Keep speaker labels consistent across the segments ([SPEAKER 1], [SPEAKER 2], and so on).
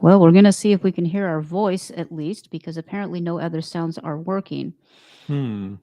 [SPEAKER 1] Well, we're going to see if we can hear our voice at least, because apparently no other sounds are working.
[SPEAKER 2] Hmm.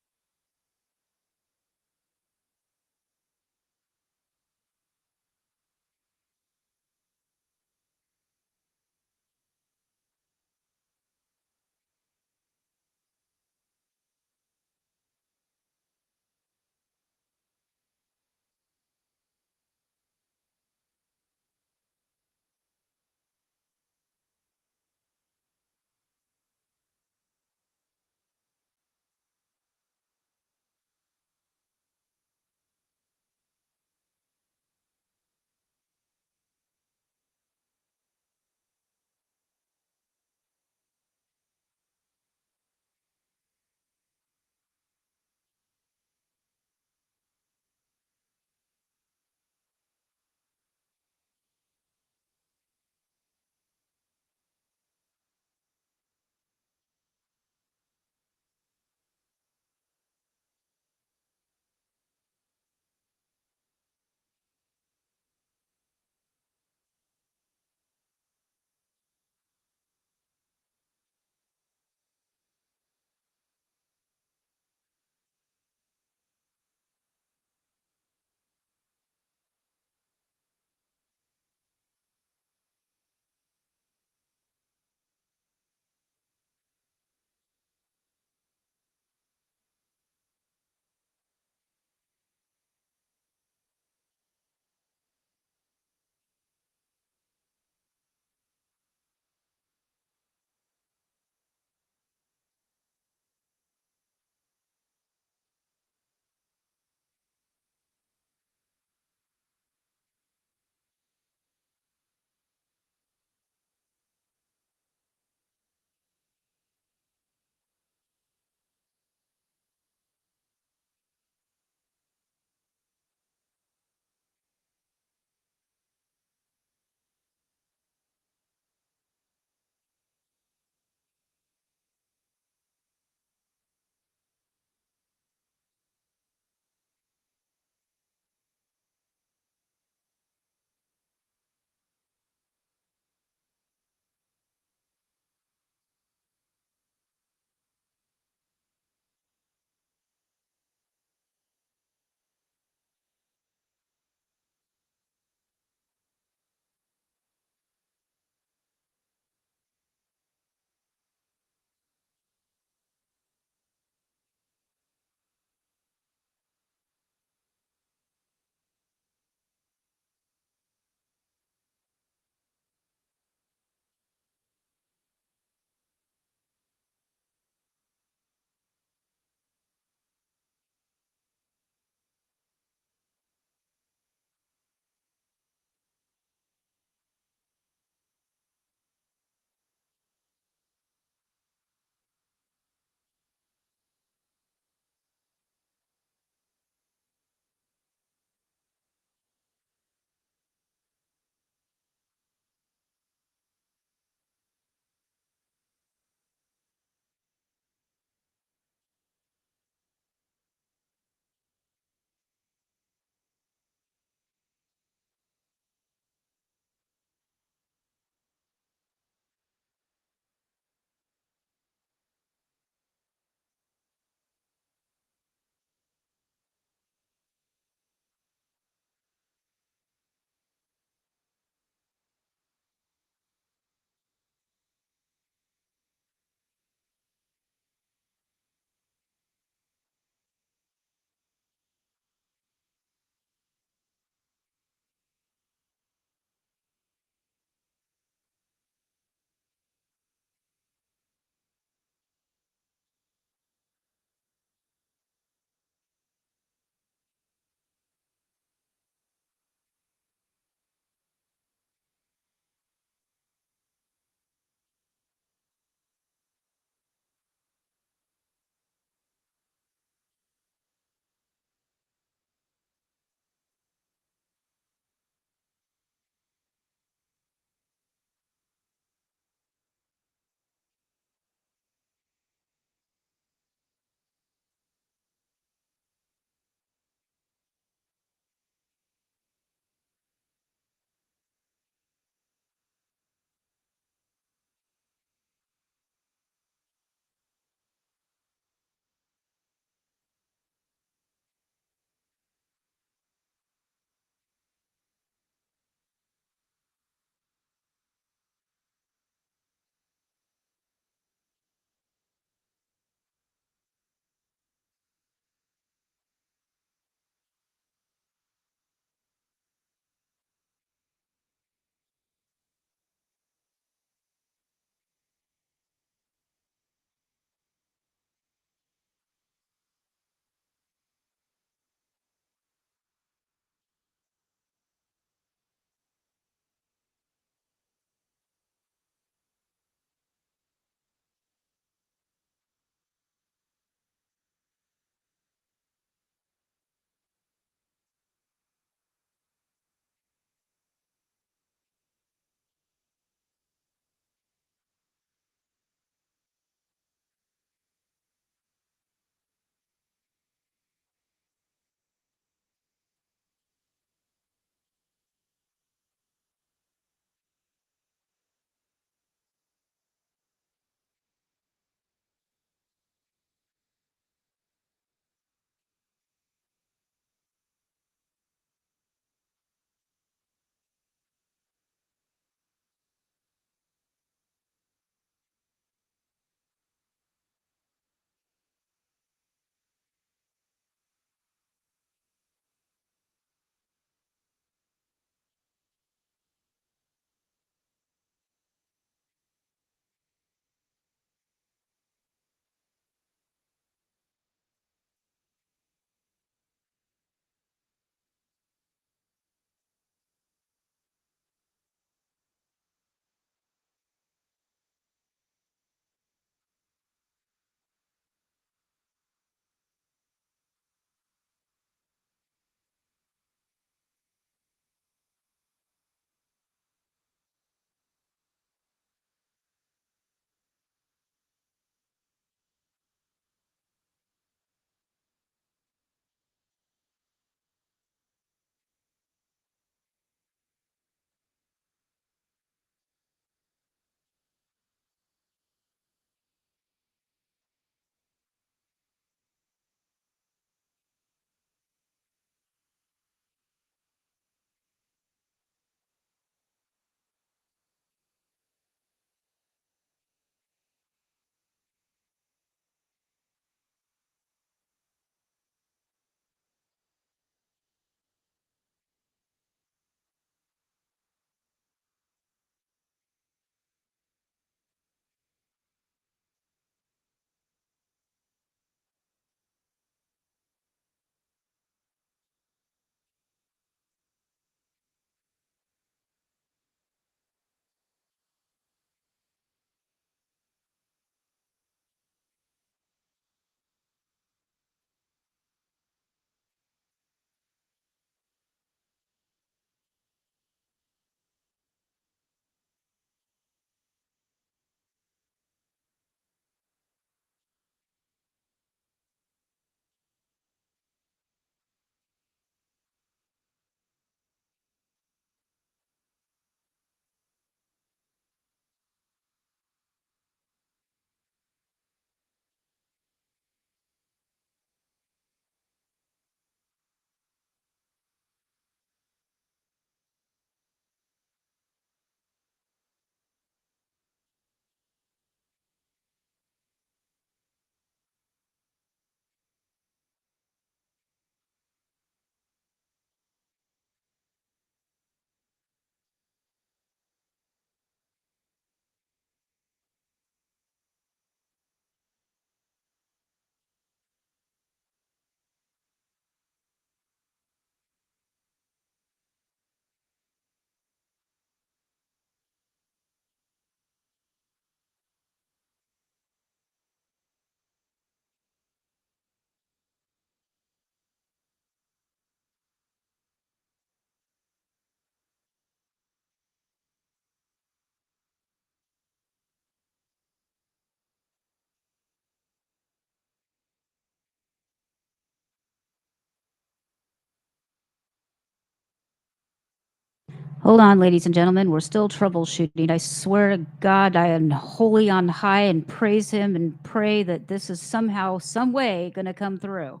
[SPEAKER 1] Hold on, ladies and gentlemen. We're still troubleshooting. I swear to God, I am holy on high and praise Him and pray that this is somehow, some way going to come through.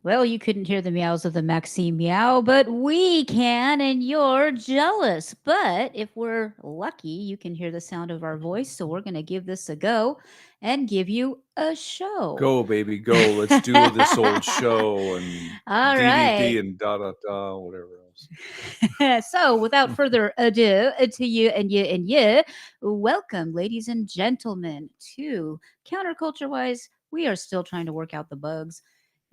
[SPEAKER 1] Well, you couldn't hear the meows of the Maxime meow, but we can, and you're jealous. But if we're lucky, you can hear the sound of our voice. So we're going to give this a go and give you a show.
[SPEAKER 2] Go, baby, go. Let's do this old show and
[SPEAKER 1] All
[SPEAKER 2] DDD
[SPEAKER 1] right.
[SPEAKER 2] and da-da-da, whatever else.
[SPEAKER 1] So, without further ado, to you and you, welcome, ladies and gentlemen, to Counterculture Wise. We are still trying to work out the bugs.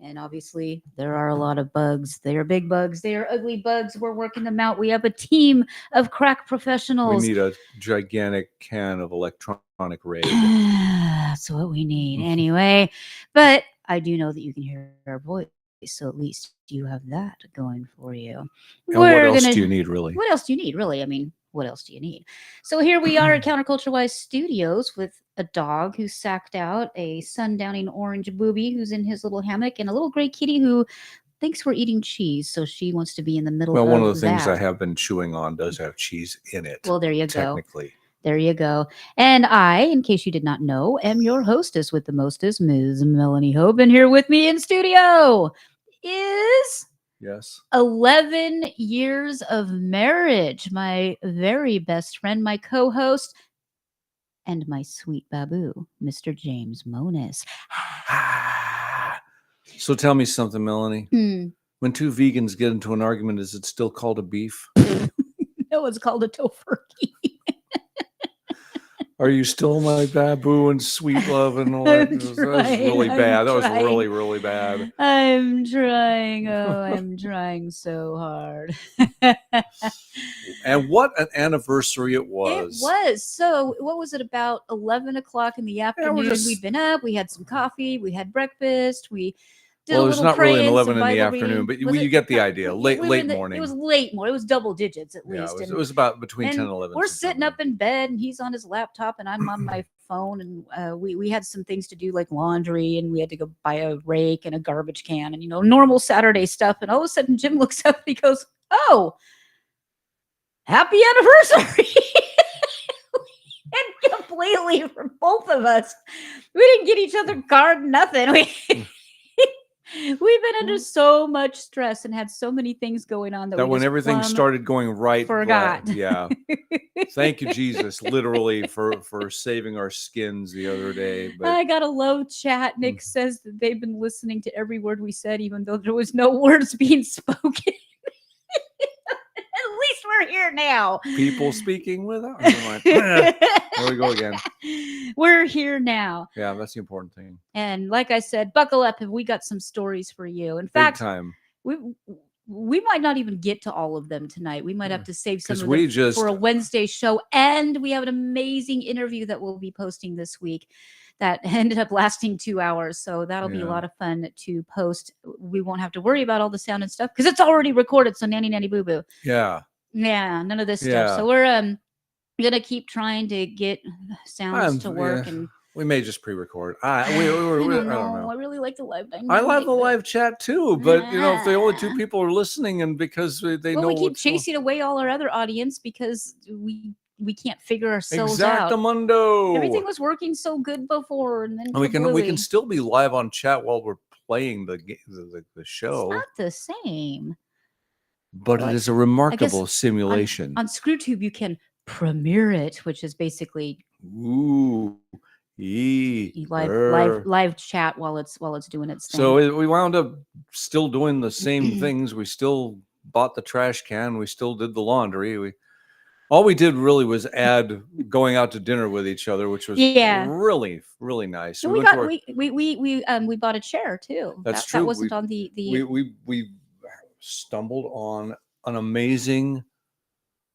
[SPEAKER 1] And obviously, there are a lot of bugs. They are big bugs. They are ugly bugs. We're working them out. We have a team of crack
[SPEAKER 2] We
[SPEAKER 1] professionals.
[SPEAKER 2] need a gigantic can of electronic raid.
[SPEAKER 1] That's what we need anyway. But I do know that you can hear our voice, so at least you have that going for you.
[SPEAKER 2] And what else do you need, really?
[SPEAKER 1] What else do you need, really? I mean, what else do you need? So here we are at Counterculture Wise Studios with a dog who's sacked out, a sundowning orange booby who's in his little hammock, and a little gray kitty who thinks we're eating cheese, so she wants to be in the middle of
[SPEAKER 2] Well, one of the things
[SPEAKER 1] that.
[SPEAKER 2] I have been chewing on does have cheese in it.
[SPEAKER 1] Well, there you go.
[SPEAKER 2] Technically.
[SPEAKER 1] There you go. And I, in case you did not know, am your hostess with the mostest, Ms. Melanie Hope. And here with me in studio is
[SPEAKER 2] Yes.
[SPEAKER 1] 11 years of marriage, my very best friend, my co-host, and my sweet babu, Mr. James Monis.
[SPEAKER 2] So tell me something, Melanie.
[SPEAKER 1] Hmm.
[SPEAKER 2] When two vegans get into an argument, is it still called a beef?
[SPEAKER 1] No, it's called a tofurkey.
[SPEAKER 2] Are you still my babu and sweet love and all that? That was really bad. That was really, really bad.
[SPEAKER 1] I'm trying. Oh, I'm trying so hard.
[SPEAKER 2] And what an anniversary it was.
[SPEAKER 1] It was. So, what was it, about 11 o'clock in the afternoon? We'd been up, we had some coffee, we had breakfast, we did
[SPEAKER 2] well,
[SPEAKER 1] a
[SPEAKER 2] it was
[SPEAKER 1] little
[SPEAKER 2] not really
[SPEAKER 1] praying,
[SPEAKER 2] 11
[SPEAKER 1] some
[SPEAKER 2] in the
[SPEAKER 1] Bible
[SPEAKER 2] afternoon,
[SPEAKER 1] reading.
[SPEAKER 2] but you get the idea. Late morning.
[SPEAKER 1] It was late morning. It was double digits at
[SPEAKER 2] Yeah,
[SPEAKER 1] least.
[SPEAKER 2] it was about between 10 and 11.
[SPEAKER 1] We're sitting up in bed, and he's on his laptop, and I'm on my phone, and we had some things to do, like laundry, and we had to go buy a rake and a garbage can, and normal Saturday stuff. And all of a sudden, Jim looks up and he goes, "Oh, happy anniversary!" And completely, for both of us, we didn't get each other card, nothing. We've been under so much stress and had so many things going on that
[SPEAKER 2] when everything started going right,
[SPEAKER 1] forgot.
[SPEAKER 2] Yeah. Thank you, Jesus, literally for saving our skins the other day. But
[SPEAKER 1] I got a low chat. Nick says that they've been listening to every word we said, even though there was no words being spoken. At least we're here now.
[SPEAKER 2] People speaking with us. There we go again.
[SPEAKER 1] We're here now.
[SPEAKER 2] Yeah, that's the important thing.
[SPEAKER 1] And like I said, buckle up, and we got some stories for you. In fact,
[SPEAKER 2] big time.
[SPEAKER 1] We might not even get to all of them tonight. We might have to save some of them
[SPEAKER 2] just
[SPEAKER 1] for a Wednesday show. And we have an amazing interview that we'll be posting this week that ended up lasting 2 hours. So that'll be a lot of fun to post. We won't have to worry about all the sound and stuff because it's already recorded. So nanny boo boo.
[SPEAKER 2] Yeah.
[SPEAKER 1] Yeah, none of this stuff. So we're gonna keep trying to get sounds to work, and
[SPEAKER 2] we may just pre-record. I don't know.
[SPEAKER 1] I really like the live dynamic.
[SPEAKER 2] I love the live chat too, but if the only two people are listening, and because they know,
[SPEAKER 1] we keep chasing away all our other audience because we can't figure ourselves out.
[SPEAKER 2] Exactamundo.
[SPEAKER 1] Everything was working so good before, and then
[SPEAKER 2] we can still be live on chat while we're playing the show.
[SPEAKER 1] It's not the same.
[SPEAKER 2] But it is a remarkable simulation.
[SPEAKER 1] On ScrewTube, you can premiere it, which is basically live chat while it's doing its thing.
[SPEAKER 2] So we wound up still doing the same things. We still bought the trash can. We still did the laundry. All we did really was add going out to dinner with each other, which was really, really nice.
[SPEAKER 1] So we bought a chair too.
[SPEAKER 2] That's true.
[SPEAKER 1] That wasn't on the.
[SPEAKER 2] We stumbled on an amazing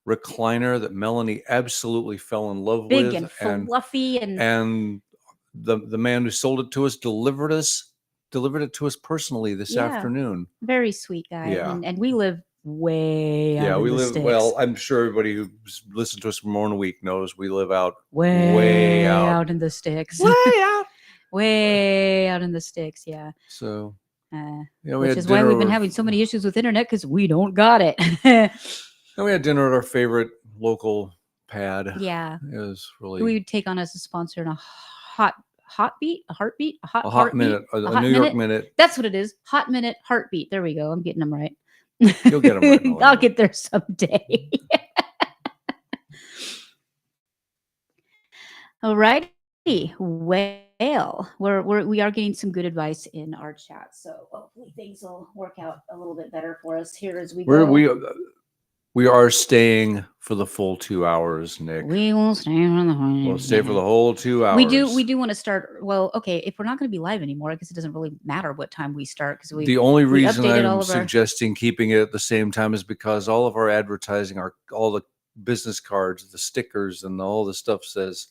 [SPEAKER 2] recliner that Melanie absolutely fell in love with.
[SPEAKER 1] Big and fluffy,
[SPEAKER 2] and the man who sold it to us delivered it to us personally this afternoon.
[SPEAKER 1] Very sweet guy. Yeah. And we live way out in the sticks.
[SPEAKER 2] Well, I'm sure everybody who's listened to us for more than a week knows we live out
[SPEAKER 1] way out in the sticks.
[SPEAKER 2] Way out.
[SPEAKER 1] Way out in the sticks, yeah.
[SPEAKER 2] So
[SPEAKER 1] which is why we've been having so many issues with internet, because we don't got it.
[SPEAKER 2] And we had dinner at our favorite local pad.
[SPEAKER 1] Yeah.
[SPEAKER 2] It was really...
[SPEAKER 1] We would take on as a sponsor in a hot hot beat, a heartbeat, a hot
[SPEAKER 2] A hot
[SPEAKER 1] heartbeat,
[SPEAKER 2] minute, a
[SPEAKER 1] hot
[SPEAKER 2] New York
[SPEAKER 1] minute.
[SPEAKER 2] minute.
[SPEAKER 1] That's what it is. Hot minute, heartbeat. There we go. I'm getting them right.
[SPEAKER 2] You'll get them right. in a little
[SPEAKER 1] I'll
[SPEAKER 2] bit.
[SPEAKER 1] get there someday. Alrighty. Well, we are getting some good advice in our chat, so hopefully things will work out a little bit better for us here as we go.
[SPEAKER 2] We are staying for the full 2 hours, Nick.
[SPEAKER 1] We will stay for the whole.
[SPEAKER 2] We'll stay for the whole 2 hours.
[SPEAKER 1] We do want to start. Well, okay, if we're not going to be live anymore, I guess it doesn't really matter what time we start because
[SPEAKER 2] The only reason
[SPEAKER 1] updated all
[SPEAKER 2] I'm
[SPEAKER 1] of our-
[SPEAKER 2] suggesting keeping it at the same time is because all of our advertising, all the business cards, the stickers, and all the stuff says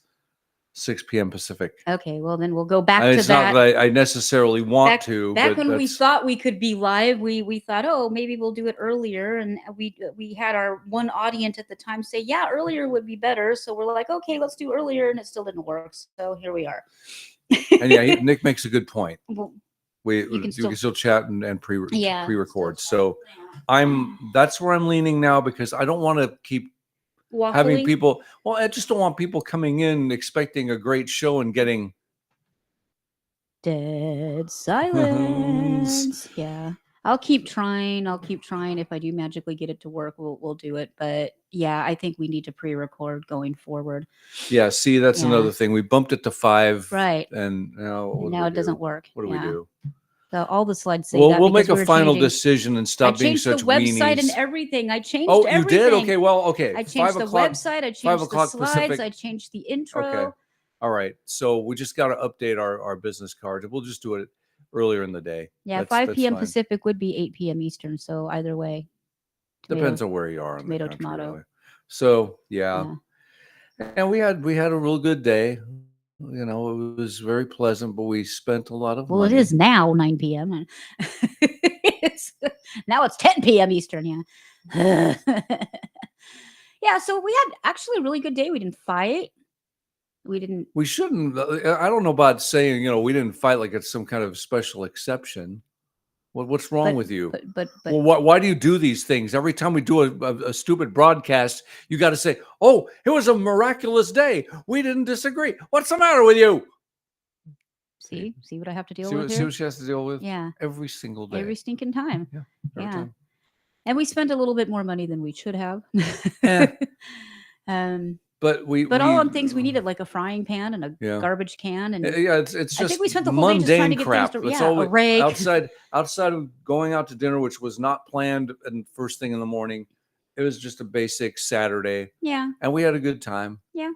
[SPEAKER 2] 6 p.m. Pacific.
[SPEAKER 1] Okay, well then we'll go back
[SPEAKER 2] And
[SPEAKER 1] to
[SPEAKER 2] it's
[SPEAKER 1] that.
[SPEAKER 2] not that I necessarily want to.
[SPEAKER 1] Back
[SPEAKER 2] but
[SPEAKER 1] when we thought we could be live, we thought, oh, maybe we'll do it earlier, and we had our one audience at the time say, yeah, earlier would be better. So we're like, okay, let's do earlier, and it still didn't work. So here we are.
[SPEAKER 2] And yeah, Nick makes a good point.
[SPEAKER 1] Well,
[SPEAKER 2] You can still chat and pre-record.
[SPEAKER 1] still
[SPEAKER 2] So that's where I'm leaning now because I don't want to keep having
[SPEAKER 1] waffling.
[SPEAKER 2] people. Well, I just don't want people coming in expecting a great show and getting
[SPEAKER 1] Dead silence. Yeah. I'll keep trying. If I do magically get it to work, we'll do it. But yeah, I think we need to pre-record going forward.
[SPEAKER 2] Yeah, see, that's another thing. We bumped it to 5.
[SPEAKER 1] Right.
[SPEAKER 2] And
[SPEAKER 1] now it doesn't work.
[SPEAKER 2] What do we do?
[SPEAKER 1] So all the slides say
[SPEAKER 2] Well,
[SPEAKER 1] that
[SPEAKER 2] we'll make a
[SPEAKER 1] we're
[SPEAKER 2] final
[SPEAKER 1] changing.
[SPEAKER 2] decision and stop being
[SPEAKER 1] changed
[SPEAKER 2] such
[SPEAKER 1] the website
[SPEAKER 2] weenies.
[SPEAKER 1] and everything. I changed
[SPEAKER 2] Oh, you
[SPEAKER 1] everything.
[SPEAKER 2] did? Okay, well, okay.
[SPEAKER 1] I changed the website. I changed the
[SPEAKER 2] o'clock
[SPEAKER 1] slides.
[SPEAKER 2] Pacific.
[SPEAKER 1] I changed the intro.
[SPEAKER 2] Okay. All right. So we just got to update our business card. We'll just do it earlier in the day.
[SPEAKER 1] Yeah, 5 p.m. Pacific would be 8 p.m. Eastern. So either way.
[SPEAKER 2] Depends on where you are.
[SPEAKER 1] Tomato.
[SPEAKER 2] Really. So yeah. And we had a real good day. You know, it was very pleasant, but we spent a lot of money.
[SPEAKER 1] Well, it is now 9 p.m. Now it's 10 p.m. Eastern. Yeah. Yeah. So we had actually a really good day. We didn't fight.
[SPEAKER 2] We shouldn't. I don't know about saying, we didn't fight like it's some kind of special exception. What's wrong with you?
[SPEAKER 1] But
[SPEAKER 2] well, why do you do these things? Every time we do a stupid broadcast, you got to say, oh, it was a miraculous day. We didn't disagree. What's the matter with you?
[SPEAKER 1] See what I have to deal with
[SPEAKER 2] See
[SPEAKER 1] here?
[SPEAKER 2] what she has to deal with?
[SPEAKER 1] Yeah.
[SPEAKER 2] Every single day.
[SPEAKER 1] Every stinking time.
[SPEAKER 2] Yeah. Every time.
[SPEAKER 1] And we spent a little bit more money than we should have. But all on things we needed, like a frying pan and a garbage can, and
[SPEAKER 2] it's just
[SPEAKER 1] I think we spent the whole day just trying to get
[SPEAKER 2] crap.
[SPEAKER 1] things to, a rake.
[SPEAKER 2] outside of going out to dinner, which was not planned, and first thing in the morning, it was just a basic Saturday.
[SPEAKER 1] Yeah,
[SPEAKER 2] and we had a good time.
[SPEAKER 1] Yeah.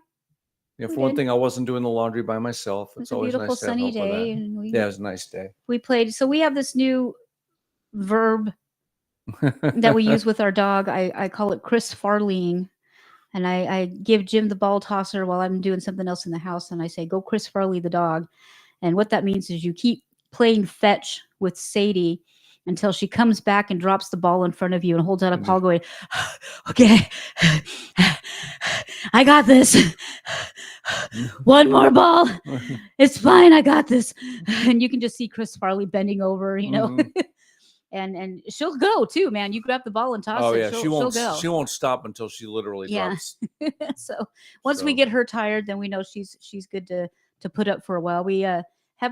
[SPEAKER 2] For one thing, I wasn't doing the laundry by myself.
[SPEAKER 1] It's always a beautiful
[SPEAKER 2] nice
[SPEAKER 1] sunny day, and
[SPEAKER 2] it was a nice day.
[SPEAKER 1] We played. So we have this new verb that we use with our dog. I call it Chris Farleying. And I give Jim the ball tosser while I'm doing something else in the house. And I say, go Chris Farley the dog. And what that means is you keep playing fetch with Sadie until she comes back and drops the ball in front of you and holds out a paw going, okay, I got this. One more ball. It's fine. I got this. And you can just see Chris Farley bending over,
[SPEAKER 2] Mm-hmm.
[SPEAKER 1] And she'll go too, man. You grab the ball and toss it.
[SPEAKER 2] She won't
[SPEAKER 1] go.
[SPEAKER 2] She won't stop until she literally drops.
[SPEAKER 1] So once we get her tired, then we know she's good to put up for a while. We have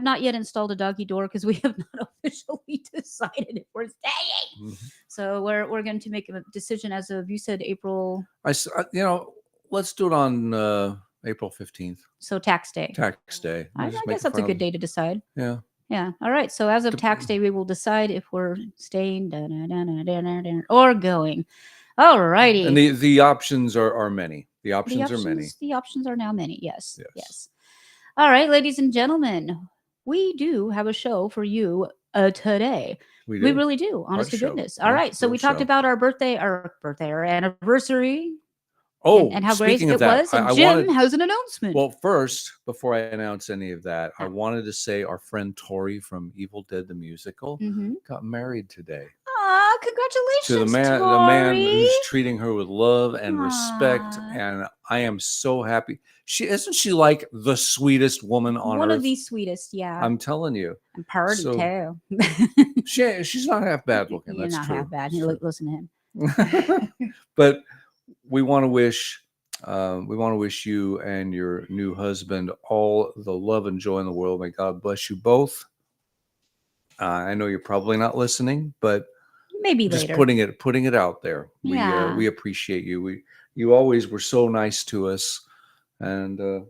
[SPEAKER 1] not yet installed a doggy door because we have not officially decided if we're staying.
[SPEAKER 2] Mm-hmm.
[SPEAKER 1] So we're going to make a decision as of, you said April.
[SPEAKER 2] Let's do it on April 15th.
[SPEAKER 1] So tax day.
[SPEAKER 2] I
[SPEAKER 1] guess that's a good day to decide.
[SPEAKER 2] Yeah.
[SPEAKER 1] Yeah. All right. So as of tax day, we will decide if we're staying or going. All righty.
[SPEAKER 2] And the options are many. The options are many.
[SPEAKER 1] The options are now many. Yes. All right, ladies and gentlemen, we do have a show for you today. We really do. Honest to goodness. All right. So we talked about our birthday, our anniversary.
[SPEAKER 2] Oh,
[SPEAKER 1] and how great it was. And Jim has an announcement.
[SPEAKER 2] Well, first, before I announce any of that, I wanted to say our friend Tori from Evil Dead the Musical got married today.
[SPEAKER 1] Aw, congratulations,
[SPEAKER 2] to the man who's treating her with love and respect, and I am so happy. Isn't she like the sweetest woman on earth?
[SPEAKER 1] One of the sweetest, yeah.
[SPEAKER 2] I'm telling you.
[SPEAKER 1] And party too.
[SPEAKER 2] She's not half bad looking.
[SPEAKER 1] You're
[SPEAKER 2] That's
[SPEAKER 1] not
[SPEAKER 2] true.
[SPEAKER 1] half bad. You listen to him.
[SPEAKER 2] But we want to wish We want to wish you and your new husband all the love and joy in the world. May God bless you both. I know you're probably not listening, but
[SPEAKER 1] Maybe
[SPEAKER 2] just
[SPEAKER 1] later.
[SPEAKER 2] putting it out there.
[SPEAKER 1] Yeah.
[SPEAKER 2] We appreciate you. You always were so nice to us, and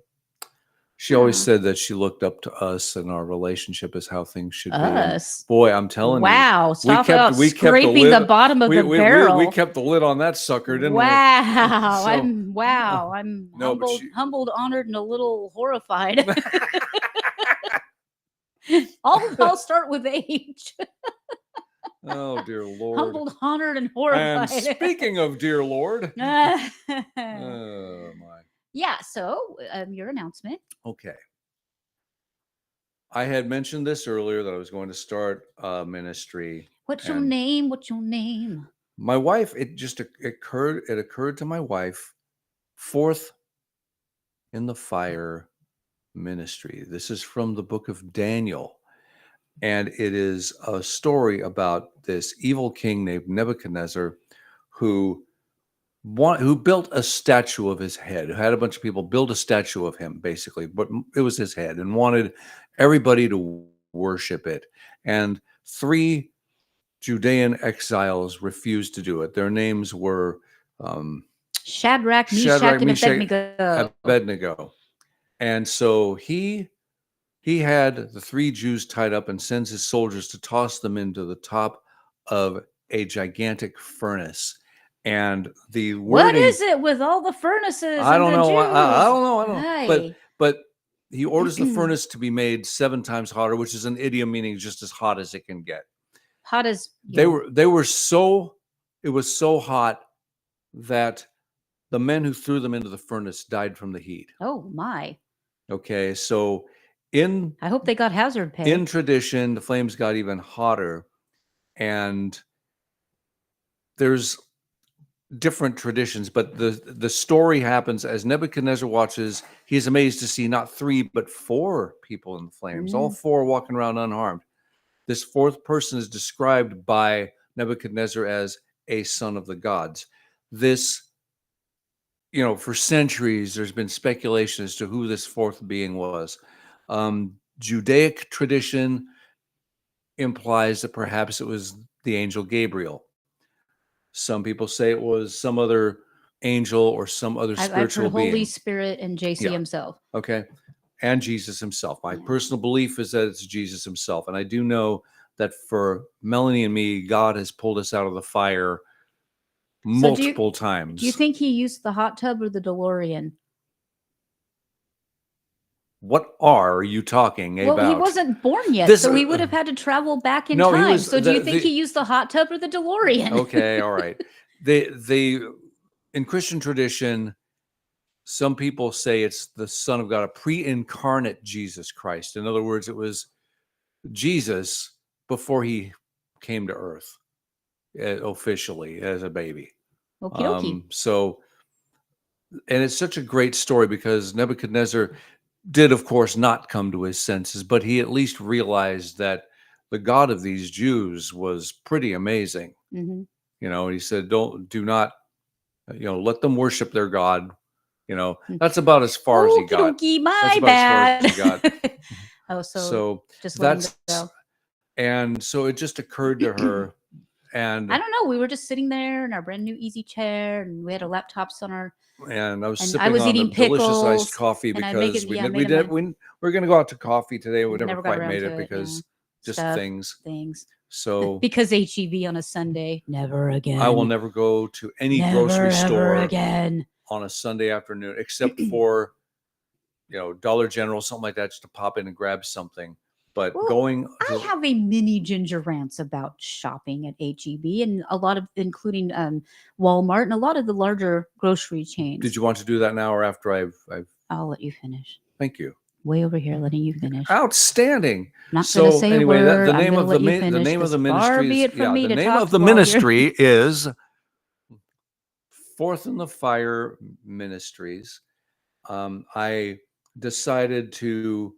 [SPEAKER 2] she always
[SPEAKER 1] Yeah.
[SPEAKER 2] said that she looked up to us and our relationship is how things should be. And
[SPEAKER 1] Us.
[SPEAKER 2] boy, I'm telling you,
[SPEAKER 1] Wow. Stop
[SPEAKER 2] we kept
[SPEAKER 1] scraping the bottom of the barrel.
[SPEAKER 2] we kept the lid on that sucker, didn't we?
[SPEAKER 1] Wow.
[SPEAKER 2] So-
[SPEAKER 1] I'm
[SPEAKER 2] No, but
[SPEAKER 1] humbled, honored, and a little horrified. I'll start with H.
[SPEAKER 2] Oh dear Lord.
[SPEAKER 1] Humbled, honored, and horrified.
[SPEAKER 2] And speaking of dear Lord, oh my.
[SPEAKER 1] Yeah. So your announcement.
[SPEAKER 2] Okay. I had mentioned this earlier that I was going to start a ministry.
[SPEAKER 1] What's your
[SPEAKER 2] and
[SPEAKER 1] name? What's your name?
[SPEAKER 2] My wife, it occurred to my wife, Fourth in the Fire Ministry. This is from the book of Daniel. And it is a story about this evil king named Nebuchadnezzar who built a statue of his head, who had a bunch of people build a statue of him, basically, but it was his head, and wanted everybody to worship it. And 3 Judean exiles refused to do it. Their names were
[SPEAKER 1] Shadrach, Meshach, and
[SPEAKER 2] Abednego. And so he had the 3 Jews tied up and sends his soldiers to toss them into the top of a gigantic furnace. And the wording,
[SPEAKER 1] what is it with all the furnaces?
[SPEAKER 2] I don't know. I don't know.
[SPEAKER 1] Hey.
[SPEAKER 2] But he orders the furnace to be made 7 times hotter, which is an idiom meaning just as hot as it can get.
[SPEAKER 1] Hot as
[SPEAKER 2] it was so hot that the men who threw them into the furnace died from the heat.
[SPEAKER 1] Oh my.
[SPEAKER 2] Okay, so
[SPEAKER 1] I hope they got hazard pay.
[SPEAKER 2] In tradition, the flames got even hotter, and there's different traditions, but the story happens as Nebuchadnezzar watches. He's amazed to see not 3 but 4 people in the flames, all 4 walking around unharmed. This 4th person is described by Nebuchadnezzar as a son of the gods. This, for centuries, there's been speculation as to who this 4th being was. Judaic tradition implies that perhaps it was the angel Gabriel. Some people say it was some other angel or some other spiritual being.
[SPEAKER 1] Holy Spirit and JC himself.
[SPEAKER 2] Okay. And Jesus himself. My personal belief is that it's Jesus himself. And I do know that for Melanie and me, God has pulled us out of the fire multiple times.
[SPEAKER 1] Do you think he used the hot tub or the DeLorean?
[SPEAKER 2] What are you talking about?
[SPEAKER 1] Well, he wasn't born yet, so he would have had to travel back in time. So do you think he used the hot tub or the DeLorean?
[SPEAKER 2] Okay, all right. In Christian tradition, some people say it's the Son of God, a pre-incarnate Jesus Christ. In other words, it was Jesus before he came to earth officially as a baby.
[SPEAKER 1] Okay.
[SPEAKER 2] So, and it's such a great story because Nebuchadnezzar did, of course, not come to his senses, but he at least realized that the God of these Jews was pretty amazing.
[SPEAKER 1] Mm-hmm.
[SPEAKER 2] He said, do not, let them worship their God. That's about as far as he got.
[SPEAKER 1] My bad.
[SPEAKER 2] So
[SPEAKER 1] just
[SPEAKER 2] that's, and so it just occurred to her. And
[SPEAKER 1] I don't know, we were just sitting there in our brand new easy chair and we had our laptops on our,
[SPEAKER 2] and I was sipping on a delicious iced coffee because we're going to go out to coffee today. We never quite made it because just things. So
[SPEAKER 1] because HEB on a Sunday, never again.
[SPEAKER 2] I will never go to any grocery store
[SPEAKER 1] again
[SPEAKER 2] on a Sunday afternoon, except for, Dollar General, something like that, just to pop in and grab something. But
[SPEAKER 1] I have a mini ginger rants about shopping at HEB and a lot of, including Walmart and a lot of the larger grocery chains.
[SPEAKER 2] Did you want to do that now or after
[SPEAKER 1] I'll let you finish.
[SPEAKER 2] Thank you.
[SPEAKER 1] Way over here, letting you finish.
[SPEAKER 2] Outstanding.
[SPEAKER 1] Not going to say
[SPEAKER 2] anyway,
[SPEAKER 1] a word.
[SPEAKER 2] The name of the ministry
[SPEAKER 1] the
[SPEAKER 2] name of the ministry is Fourth in the Fire Ministries. I decided to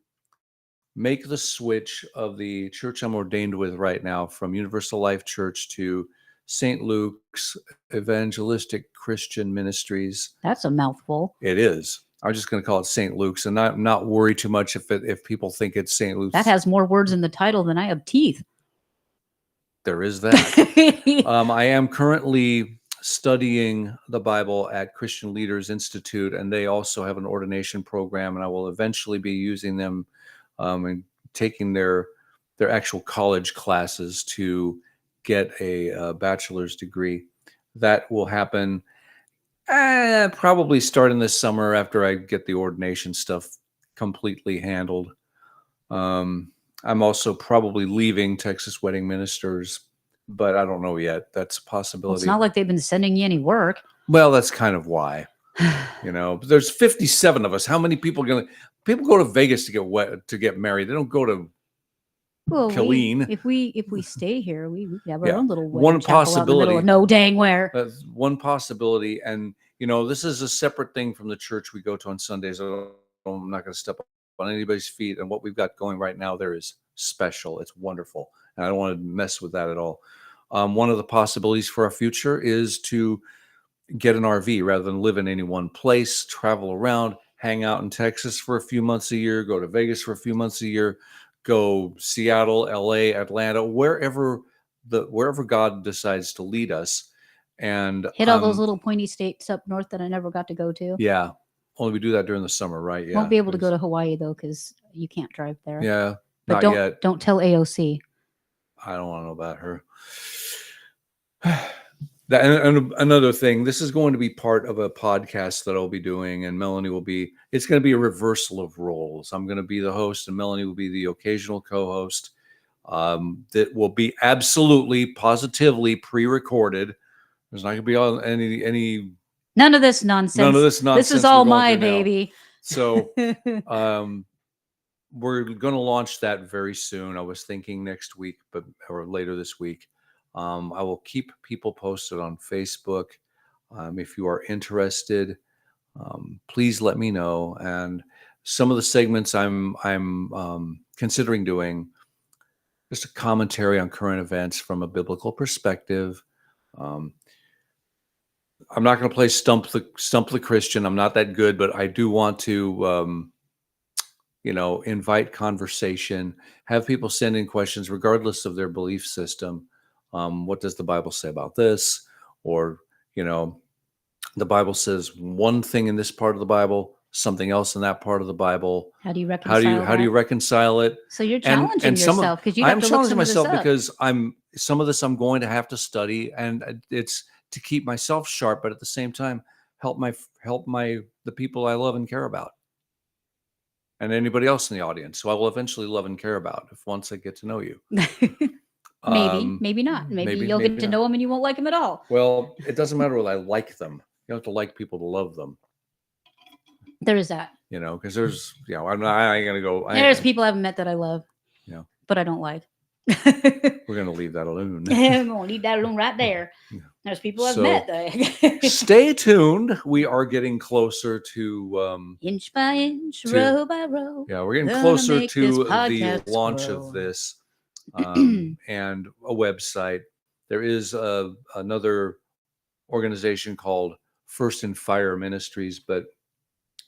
[SPEAKER 2] make the switch of the church I'm ordained with right now from Universal Life Church to St. Luke's Evangelistic Christian Ministries.
[SPEAKER 1] That's a mouthful.
[SPEAKER 2] It is. I'm just going to call it St. Luke's and not worry too much if people think it's St. Luke's.
[SPEAKER 1] That has more words in the title than I have teeth.
[SPEAKER 2] There is that. I am currently studying the Bible at Christian Leaders Institute, and they also have an ordination program, and I will eventually be using them and taking their actual college classes to get a bachelor's degree. That will happen probably starting this summer after I get the ordination stuff completely handled. I'm also probably leaving Texas Wedding Ministers, but I don't know yet. That's a possibility.
[SPEAKER 1] Well, it's not like they've been sending you any work.
[SPEAKER 2] Well, that's kind of why. There's 57 of us. How many people people go to Vegas to get married? They don't go to Killeen.
[SPEAKER 1] If we stay here, we have our
[SPEAKER 2] Yeah.
[SPEAKER 1] own little
[SPEAKER 2] One possibility.
[SPEAKER 1] Out in the middle of no dang where.
[SPEAKER 2] That's one possibility. And, this is a separate thing from the church we go to on Sundays. I'm not going to step on anybody's feet. And what we've got going right now there is special. It's wonderful. And I don't want to mess with that at all. One of the possibilities for our future is to get an RV rather than live in any one place, travel around, hang out in Texas for a few months a year, go to Vegas for a few months a year, go Seattle, LA, Atlanta, wherever God decides to lead us. And
[SPEAKER 1] hit all those little pointy states up north that I never got to go to.
[SPEAKER 2] Yeah. Only we do that during the summer, right? Yeah.
[SPEAKER 1] Won't be able to go to Hawaii though, because you can't drive there.
[SPEAKER 2] Yeah.
[SPEAKER 1] But
[SPEAKER 2] not yet.
[SPEAKER 1] Don't tell AOC.
[SPEAKER 2] I don't want to know about her. And another thing, this is going to be part of a podcast that I'll be doing, and Melanie it's going to be a reversal of roles. I'm going to be the host, and Melanie will be the occasional co-host. That will be absolutely, positively pre-recorded. There's not going to be any
[SPEAKER 1] none of this nonsense.
[SPEAKER 2] None of this nonsense.
[SPEAKER 1] This is all my baby.
[SPEAKER 2] So, we're going to launch that very soon. I was thinking next week, or later this week. I will keep people posted on Facebook. If you are interested, please let me know. And some of the segments I'm considering doing, just a commentary on current events from a biblical perspective. I'm not going to play Stump the Christian. I'm not that good, but I do want to, invite conversation, have people send in questions regardless of their belief system. What does the Bible say about this? Or, the Bible says one thing in this part of the Bible, something else in that part of the Bible.
[SPEAKER 1] How do you reconcile
[SPEAKER 2] How do you reconcile it?
[SPEAKER 1] So you're challenging yourself because you have to look some of this up.
[SPEAKER 2] Because some of this I'm going to have to study, and it's to keep myself sharp, but at the same time help the people I love and care about, and anybody else in the audience who I will eventually love and care about once I get to know you.
[SPEAKER 1] Maybe not. Maybe you'll get to know them and you won't like them at all.
[SPEAKER 2] Well, it doesn't matter whether I like them. You have to like people to love them.
[SPEAKER 1] There is that.
[SPEAKER 2] Because there's, I ain't gonna go.
[SPEAKER 1] There's people I haven't met that I love.
[SPEAKER 2] Yeah.
[SPEAKER 1] But I don't like.
[SPEAKER 2] We're gonna leave that alone.
[SPEAKER 1] I'm gonna leave that alone right there. Yeah. There's people I've met.
[SPEAKER 2] Stay tuned. We are getting closer to
[SPEAKER 1] inch by inch, row by row.
[SPEAKER 2] Yeah, we're getting closer to the launch of this and a website. There is another organization called First and Fire Ministries, but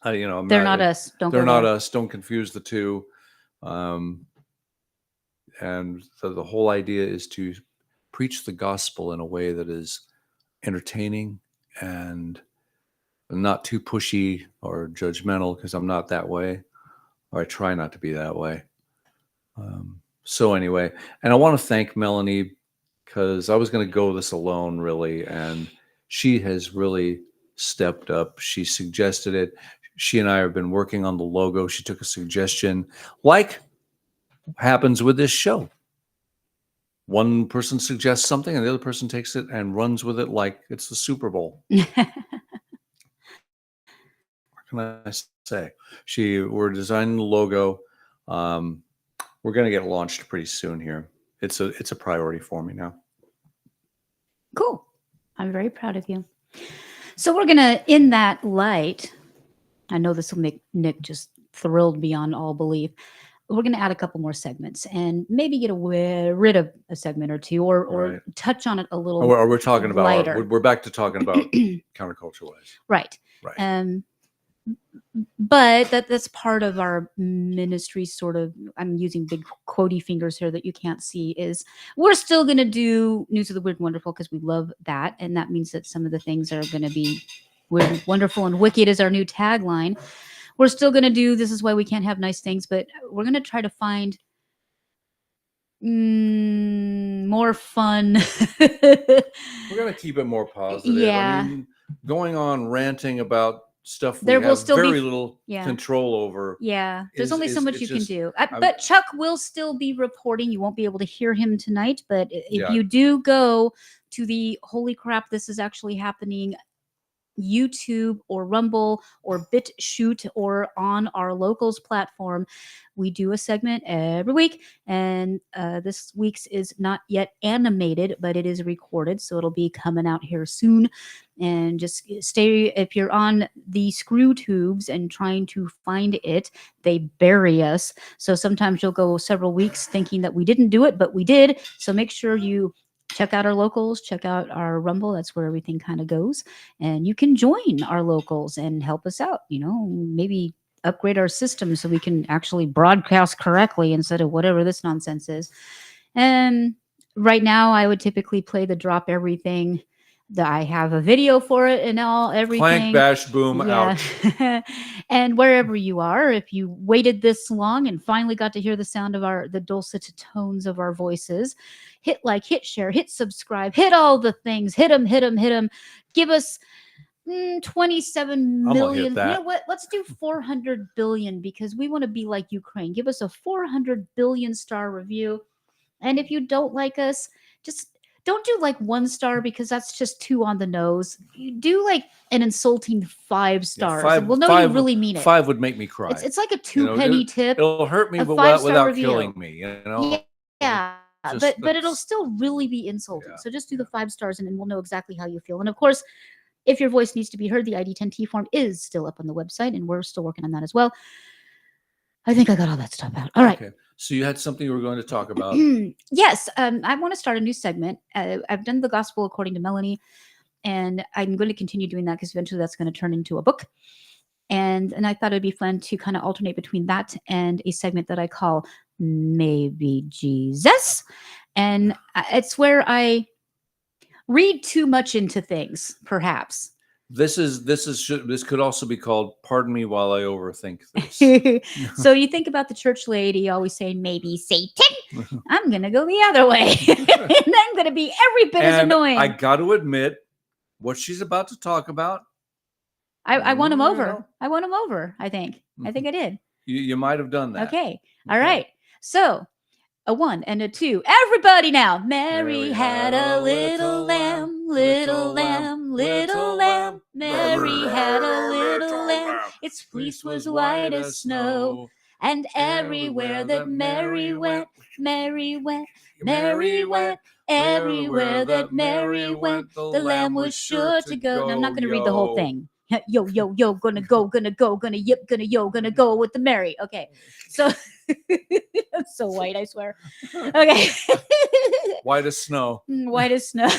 [SPEAKER 2] they're
[SPEAKER 1] not us.
[SPEAKER 2] They're not us. Don't confuse the two. And so the whole idea is to preach the gospel in a way that is entertaining and not too pushy or judgmental, because I'm not that way, or I try not to be that way. So anyway, and I want to thank Melanie, because I was going to go this alone, really, and she has really stepped up. She suggested it. She and I have been working on the logo. She took a suggestion, like happens with this show. One person suggests something and the other person takes it and runs with it like it's the Super Bowl. What can I say? We're designing the logo. We're going to get launched pretty soon here. It's a priority for me now.
[SPEAKER 1] Cool. I'm very proud of you. So we're going to, in that light, I know this will make Nick just thrilled beyond all belief. we're going to add a couple more segments and maybe get rid of a segment or two, or
[SPEAKER 2] Right.
[SPEAKER 1] touch on it a little
[SPEAKER 2] Or we're talking about
[SPEAKER 1] lighter.
[SPEAKER 2] we're back to talking about counterculture wise.
[SPEAKER 1] Right.
[SPEAKER 2] Right.
[SPEAKER 1] But that's part of our ministry, sort of. I'm using big quotey fingers here that you can't see. Is we're still going to do News of the Weird and Wonderful because we love that, and that means that some of the things are going to be weird, wonderful, and wicked is our new tagline. We're still going to do This Is Why We Can't Have Nice Things, but we're going to try to find more fun.
[SPEAKER 2] We're going to keep it more positive.
[SPEAKER 1] Yeah.
[SPEAKER 2] I mean, going on ranting about stuff we
[SPEAKER 1] There will
[SPEAKER 2] have
[SPEAKER 1] still be
[SPEAKER 2] very little
[SPEAKER 1] yeah.
[SPEAKER 2] control over.
[SPEAKER 1] Yeah, there's only so much you
[SPEAKER 2] just,
[SPEAKER 1] can do. But Chuck will still be reporting. You won't be able to hear him tonight, but if you do go to the Holy Crap, This Is Actually Happening YouTube or Rumble or BitChute or on our locals platform, we do a segment every week, and this week's is not yet animated, but it is recorded, so it'll be coming out here soon. And just stay, if you're on the screw tubes and trying to find it, they bury us, so sometimes you'll go several weeks thinking that we didn't do it, but we did. So make sure you check out our locals, check out our Rumble. That's where everything kind of goes. And you can join our locals and help us out, maybe upgrade our system so we can actually broadcast correctly instead of whatever this nonsense is. And right now I would typically play the drop everything. I have a video for it and everything.
[SPEAKER 2] Clank, bash, boom, ouch.
[SPEAKER 1] And wherever you are, if you waited this long and finally got to hear the sound of the dulcet tones of our voices, hit like, hit share, hit subscribe, hit all the things, hit them. Give us 27 million. You know what? Let's do 400 billion, because we want to be like Ukraine. Give us a 400 billion star review. And if you don't like us, just don't do like 1 star, because that's just too on the nose. You do like an insulting 5 stars.
[SPEAKER 2] Yeah,
[SPEAKER 1] 5, and we'll know you really mean it.
[SPEAKER 2] 5 would make me cry.
[SPEAKER 1] It's like a 2-penny tip.
[SPEAKER 2] It'll hurt me without killing me.
[SPEAKER 1] Yeah. But it'll still really be insulting. So just do the 5 stars, and then we'll know exactly how you feel. And of course, if your voice needs to be heard, the ID10T form is still up on the website, and we're still working on that as well. I think I got all that stuff out. All right.
[SPEAKER 2] Okay. So you had something you were going to talk about.
[SPEAKER 1] Yes. I want to start a new segment. I've done the Gospel According to Melanie, and I'm going to continue doing that because eventually that's going to turn into a book. And I thought it'd be fun to kind of alternate between that and a segment that I call Maybe Jesus. And it's where I read too much into things, perhaps.
[SPEAKER 2] This could also be called "Pardon me while I overthink this."
[SPEAKER 1] So you think about the church lady always saying, "Maybe Satan." I'm gonna go the other way, and I'm gonna be every bit as annoying.
[SPEAKER 2] I got to admit, what she's about to talk about,
[SPEAKER 1] I won him over. I won him over. I think I did.
[SPEAKER 2] You might have done that.
[SPEAKER 1] Okay. All right. So a 1 and a 2. Everybody now. Mary had a little lamb, little lamb, little lamb. Mary had a little lamb. Its fleece was white as snow. And everywhere that Mary went, Mary went, Mary went. Everywhere that Mary went, the lamb was sure to go. Now, I'm not going to read the whole thing. Yo, yo, yo, gonna go, gonna yip, gonna go with the Mary. Okay. So I'm so white, I swear. Okay.
[SPEAKER 2] White as snow.
[SPEAKER 1] White as snow.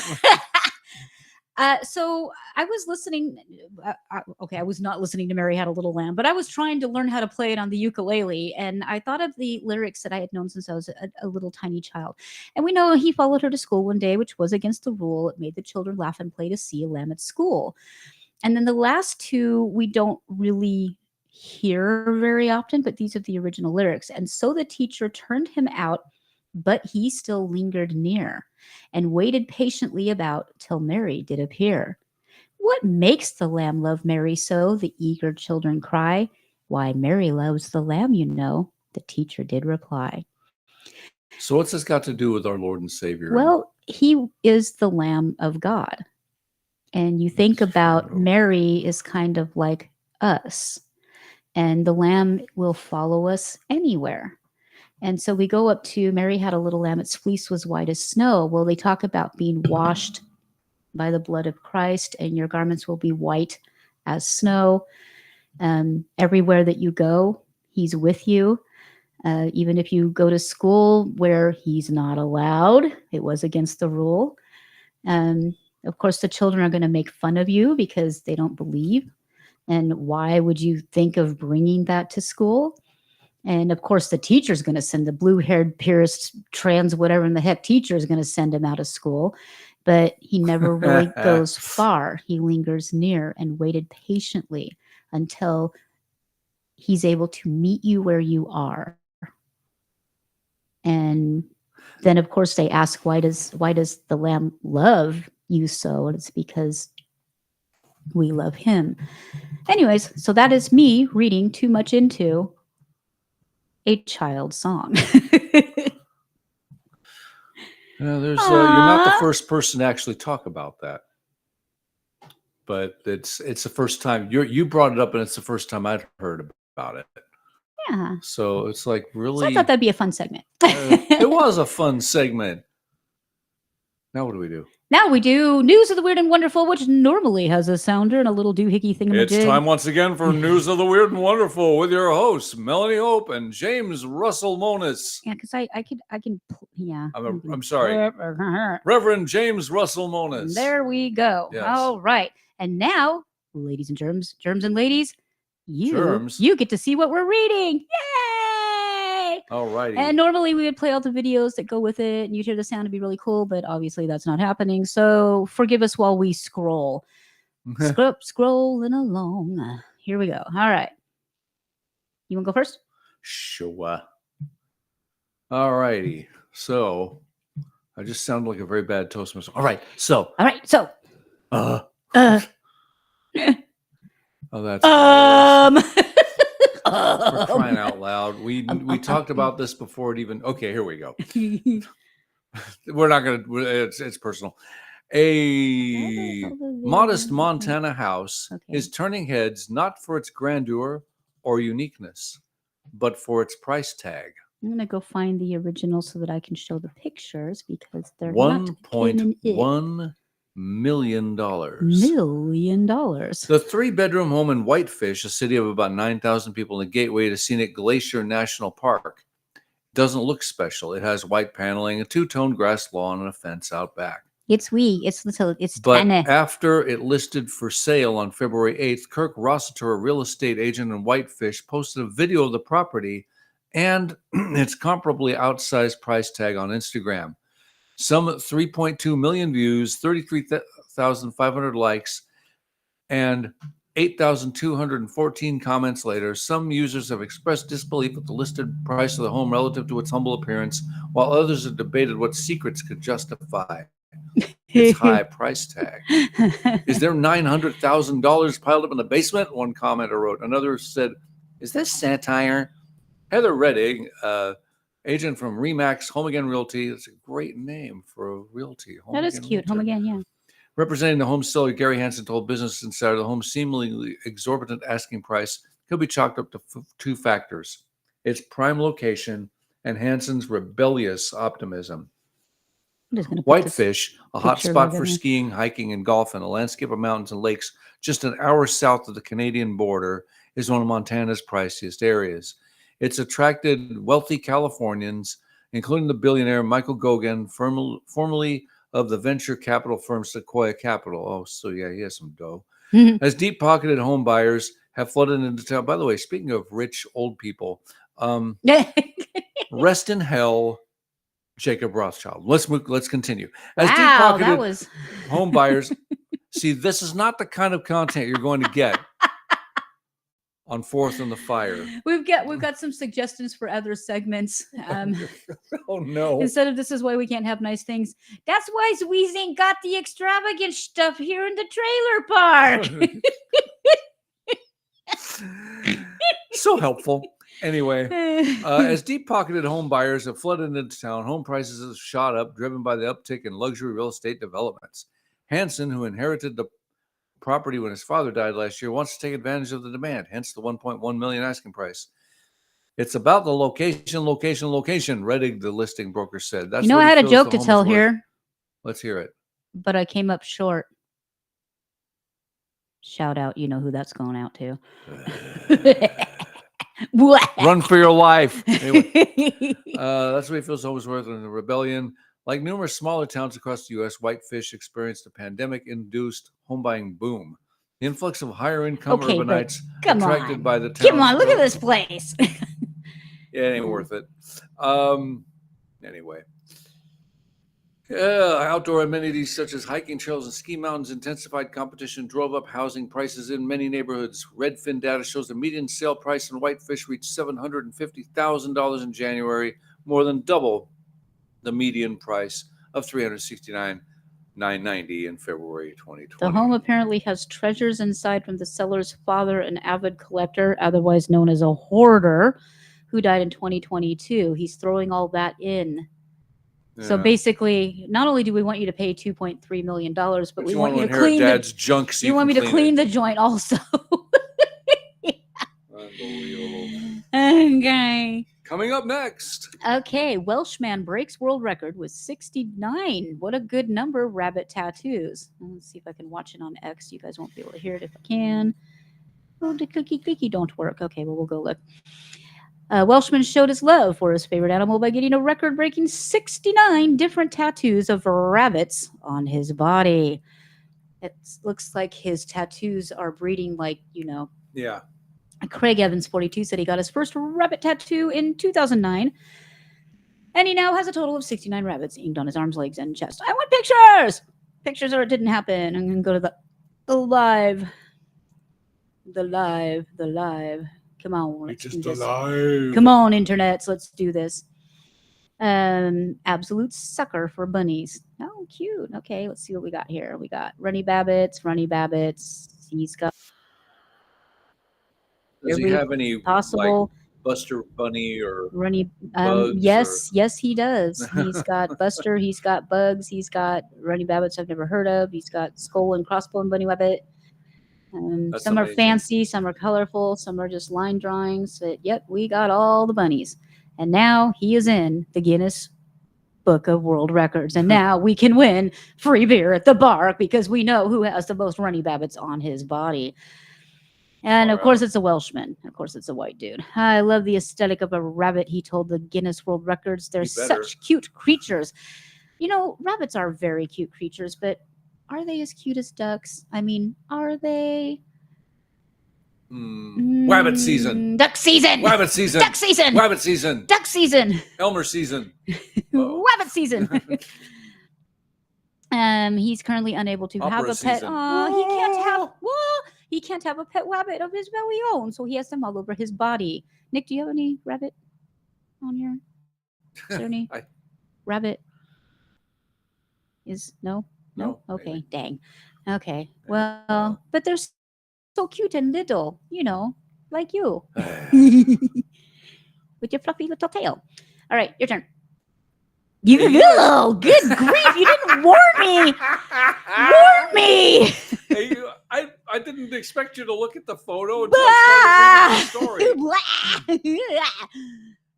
[SPEAKER 1] So I was listening. I was not listening to Mary Had a Little Lamb, but I was trying to learn how to play it on the ukulele. And I thought of the lyrics that I had known since I was a little tiny child. And we know he followed her to school one day, which was against the rule. It made the children laugh and play to see a lamb at school. And then the last 2 we don't really hear very often, but these are the original lyrics. And so the teacher turned him out, but he still lingered near and waited patiently about till Mary did appear. What makes the lamb love Mary so? The eager children cry. Why, Mary loves the lamb, the teacher did reply.
[SPEAKER 2] So what's this got to do with our Lord and Savior?
[SPEAKER 1] Well, he is the Lamb of God. And you think about Mary is kind of like us, and the lamb will follow us anywhere. And so we go up to Mary had a little lamb. Its fleece was white as snow. Well, they talk about being washed by the blood of Christ, and your garments will be white as snow. Everywhere that you go, he's with you. Even if you go to school where he's not allowed, it was against the rule. Um, of course, the children are going to make fun of you because they don't believe. And why would you think of bringing that to school? And of course, the teacher's going to send the blue haired, pierced, trans, whatever in the heck teacher is going to send him out of school. But he never really goes far. He lingers near and waited patiently until he's able to meet you where you are. And then, of course, they ask, why does the lamb love you so? And it's because we love him. Anyways, so that is me reading too much into a child song.
[SPEAKER 2] You're not the first person to actually talk about that, but it's the first time you brought it up, and it's the first time I'd heard about it.
[SPEAKER 1] Yeah.
[SPEAKER 2] So it's like really.
[SPEAKER 1] So I thought that'd be a fun segment.
[SPEAKER 2] It was a fun segment. Now what do we do?
[SPEAKER 1] Now we do News of the Weird and Wonderful, which normally has a sounder and a little doohickey thingamajig.
[SPEAKER 2] It's time once again for News of the Weird and Wonderful with your hosts, Melanie Hope and James Russell Monis.
[SPEAKER 1] Yeah, because I can, yeah.
[SPEAKER 2] I'm sorry. Reverend James Russell Monis.
[SPEAKER 1] There we go. Yes. All right. And now, ladies and germs and ladies, you get to see what we're reading. Yay!
[SPEAKER 2] All righty.
[SPEAKER 1] And normally we would play all the videos that go with it, and you'd hear the sound, it'd be really cool, but obviously that's not happening. So forgive us while we scroll. Scrolling along. Here we go. All right. You want to go first?
[SPEAKER 2] Sure. All righty. So I just sound like a very bad Toastmaster. All right. So. Oh, that's we're crying out loud. We talked about this before it even. Okay, here we go. We're not gonna. It's personal. A modest Montana house is turning heads not for its grandeur or uniqueness, but for its price tag.
[SPEAKER 1] I'm gonna go find the original so that I can show the pictures because they're $1.1
[SPEAKER 2] million.
[SPEAKER 1] The
[SPEAKER 2] 3-bedroom home in Whitefish, a city of about 9,000 people in the gateway to scenic Glacier National Park, doesn't look special. It has white paneling, a 2-tone grass lawn, and a fence out back.
[SPEAKER 1] It's little.
[SPEAKER 2] But
[SPEAKER 1] tiny.
[SPEAKER 2] After it listed for sale on February 8th, Kirk Rossiter, a real estate agent in Whitefish, posted a video of the property and its comparably outsized price tag on Instagram. Some 3.2 million views, 33,500 likes, and 8,214 comments later, some users have expressed disbelief at the listed price of the home relative to its humble appearance, while others have debated what secrets could justify its high price tag. Is there $900,000 piled up in the basement? One commenter wrote. Another said, is this satire? Heather Redding, agent from Remax Home Again Realty. It's a great name for a realty.
[SPEAKER 1] That is cute. Home Again, yeah.
[SPEAKER 2] Representing the home seller, Gary Hansen told Business Insider the home's seemingly exorbitant asking price could be chalked up to 2 factors: its prime location and Hansen's rebellious optimism. Whitefish, a hot spot for skiing, hiking, and golf, and a landscape of mountains and lakes just an hour south of the Canadian border, is one of Montana's priciest areas. It's attracted wealthy Californians, including the billionaire Michael Goguen, formerly of the venture capital firm Sequoia Capital. Oh, so yeah, he has some dough. As deep-pocketed home buyers have flooded into town. By the way, speaking of rich old people, rest in hell, Jacob Rothschild. Let's continue. As deep-pocketed home buyers, see, this is not the kind of content you're going to get on Fourth and the Fire.
[SPEAKER 1] We've got some suggestions for other segments.
[SPEAKER 2] Oh no!
[SPEAKER 1] Instead of this is why we can't have nice things. That's why we ain't got the extravagant stuff here in the trailer park.
[SPEAKER 2] So helpful. Anyway, as deep-pocketed home buyers have flooded into town, home prices have shot up, driven by the uptick in luxury real estate developments. Hansen, who inherited the property when his father died last year, wants to take advantage of the demand, hence the $1.1 million asking price. It's about the location, Reddig, the listing broker said. That's
[SPEAKER 1] I had a joke to tell here.
[SPEAKER 2] Let's hear it.
[SPEAKER 1] But I came up short. Shout out, you know who that's going out to.
[SPEAKER 2] Run for your life. Anyway, that's what he feels always worth in the rebellion. Like numerous smaller towns across the U.S., Whitefish experienced a pandemic-induced home buying boom. The influx of higher-income
[SPEAKER 1] Okay, but
[SPEAKER 2] urbanites
[SPEAKER 1] come
[SPEAKER 2] attracted
[SPEAKER 1] on.
[SPEAKER 2] by the
[SPEAKER 1] Come
[SPEAKER 2] town's
[SPEAKER 1] on, look at
[SPEAKER 2] growth.
[SPEAKER 1] this place.
[SPEAKER 2] Yeah, it ain't worth it. Anyway. Outdoor amenities such as hiking trails and ski mountains intensified competition, drove up housing prices in many neighborhoods. Redfin data shows the median sale price in Whitefish reached $750,000 in January, more than double the median price of $369,990 in February 2020.
[SPEAKER 1] The home apparently has treasures inside from the seller's father, an avid collector, otherwise known as a hoarder, who died in 2022. He's throwing all that in. So
[SPEAKER 2] Yeah.
[SPEAKER 1] basically, not only do we want you to pay $2.3 million, but we want you to
[SPEAKER 2] inherit
[SPEAKER 1] clean
[SPEAKER 2] Dad's junk. So
[SPEAKER 1] you want me to clean
[SPEAKER 2] it.
[SPEAKER 1] the joint also.
[SPEAKER 2] Unbelievable.
[SPEAKER 1] Okay.
[SPEAKER 2] Coming up next.
[SPEAKER 1] Okay, Welshman breaks world record with 69. What a good number, rabbit tattoos. Let's see if I can watch it on X. You guys won't be able to hear it if I can. Oh, the cookie don't work. Okay, well, we'll go look. Welshman showed his love for his favorite animal by getting a record-breaking 69 different tattoos of rabbits on his body. It looks like his tattoos are breeding
[SPEAKER 2] Yeah.
[SPEAKER 1] Craig Evans, 42, said he got his first rabbit tattoo in 2009. And he now has a total of 69 rabbits inked on his arms, legs, and chest. I want pictures! Pictures or it didn't happen. I'm going to go to the live. The live. Come on.
[SPEAKER 2] It's just alive.
[SPEAKER 1] Come on, internets. Let's do this. Absolute sucker for bunnies. Oh, cute. Okay, let's see what we got here. We got Runny Babbitts. He's got
[SPEAKER 2] Does he have any
[SPEAKER 1] possible
[SPEAKER 2] like Buster Bunny or
[SPEAKER 1] Runny.
[SPEAKER 2] Bugs
[SPEAKER 1] Yes, he does. He's got Buster. He's got Bugs. He's got Runny Babbitts I've never heard of. He's got Skull and Crossbone Bunny Rabbit. Some are fancy, some are colorful, some are just line drawings. But yep, we got all the bunnies. And now he is in the Guinness Book of World Records. And now we can win free beer at the bar because we know who has the most Runny Babbitts on his body. And of course, it's a Welshman. Of course, it's a white dude. I love the aesthetic of a rabbit, he told the Guinness World Records. They're such cute creatures. You know, rabbits are very cute creatures, but are they as cute as ducks? I mean, are they?
[SPEAKER 2] Rabbit season.
[SPEAKER 1] Duck season.
[SPEAKER 2] Rabbit season.
[SPEAKER 1] Duck season.
[SPEAKER 2] Rabbit season.
[SPEAKER 1] Duck season.
[SPEAKER 2] Elmer season.
[SPEAKER 1] Rabbit season. He's currently unable to have a pet. He can't have a pet rabbit of his very own, so he has them all over his body. Nick, do you have any rabbit on your? Is there any rabbit? No. Okay, maybe. Dang. Okay. Well, but they're so cute and little, like you. With your fluffy little tail. All right, your turn. Good grief, you didn't warn me. Warn me.
[SPEAKER 2] Hey, I didn't expect you to look at the photo until I started reading the story.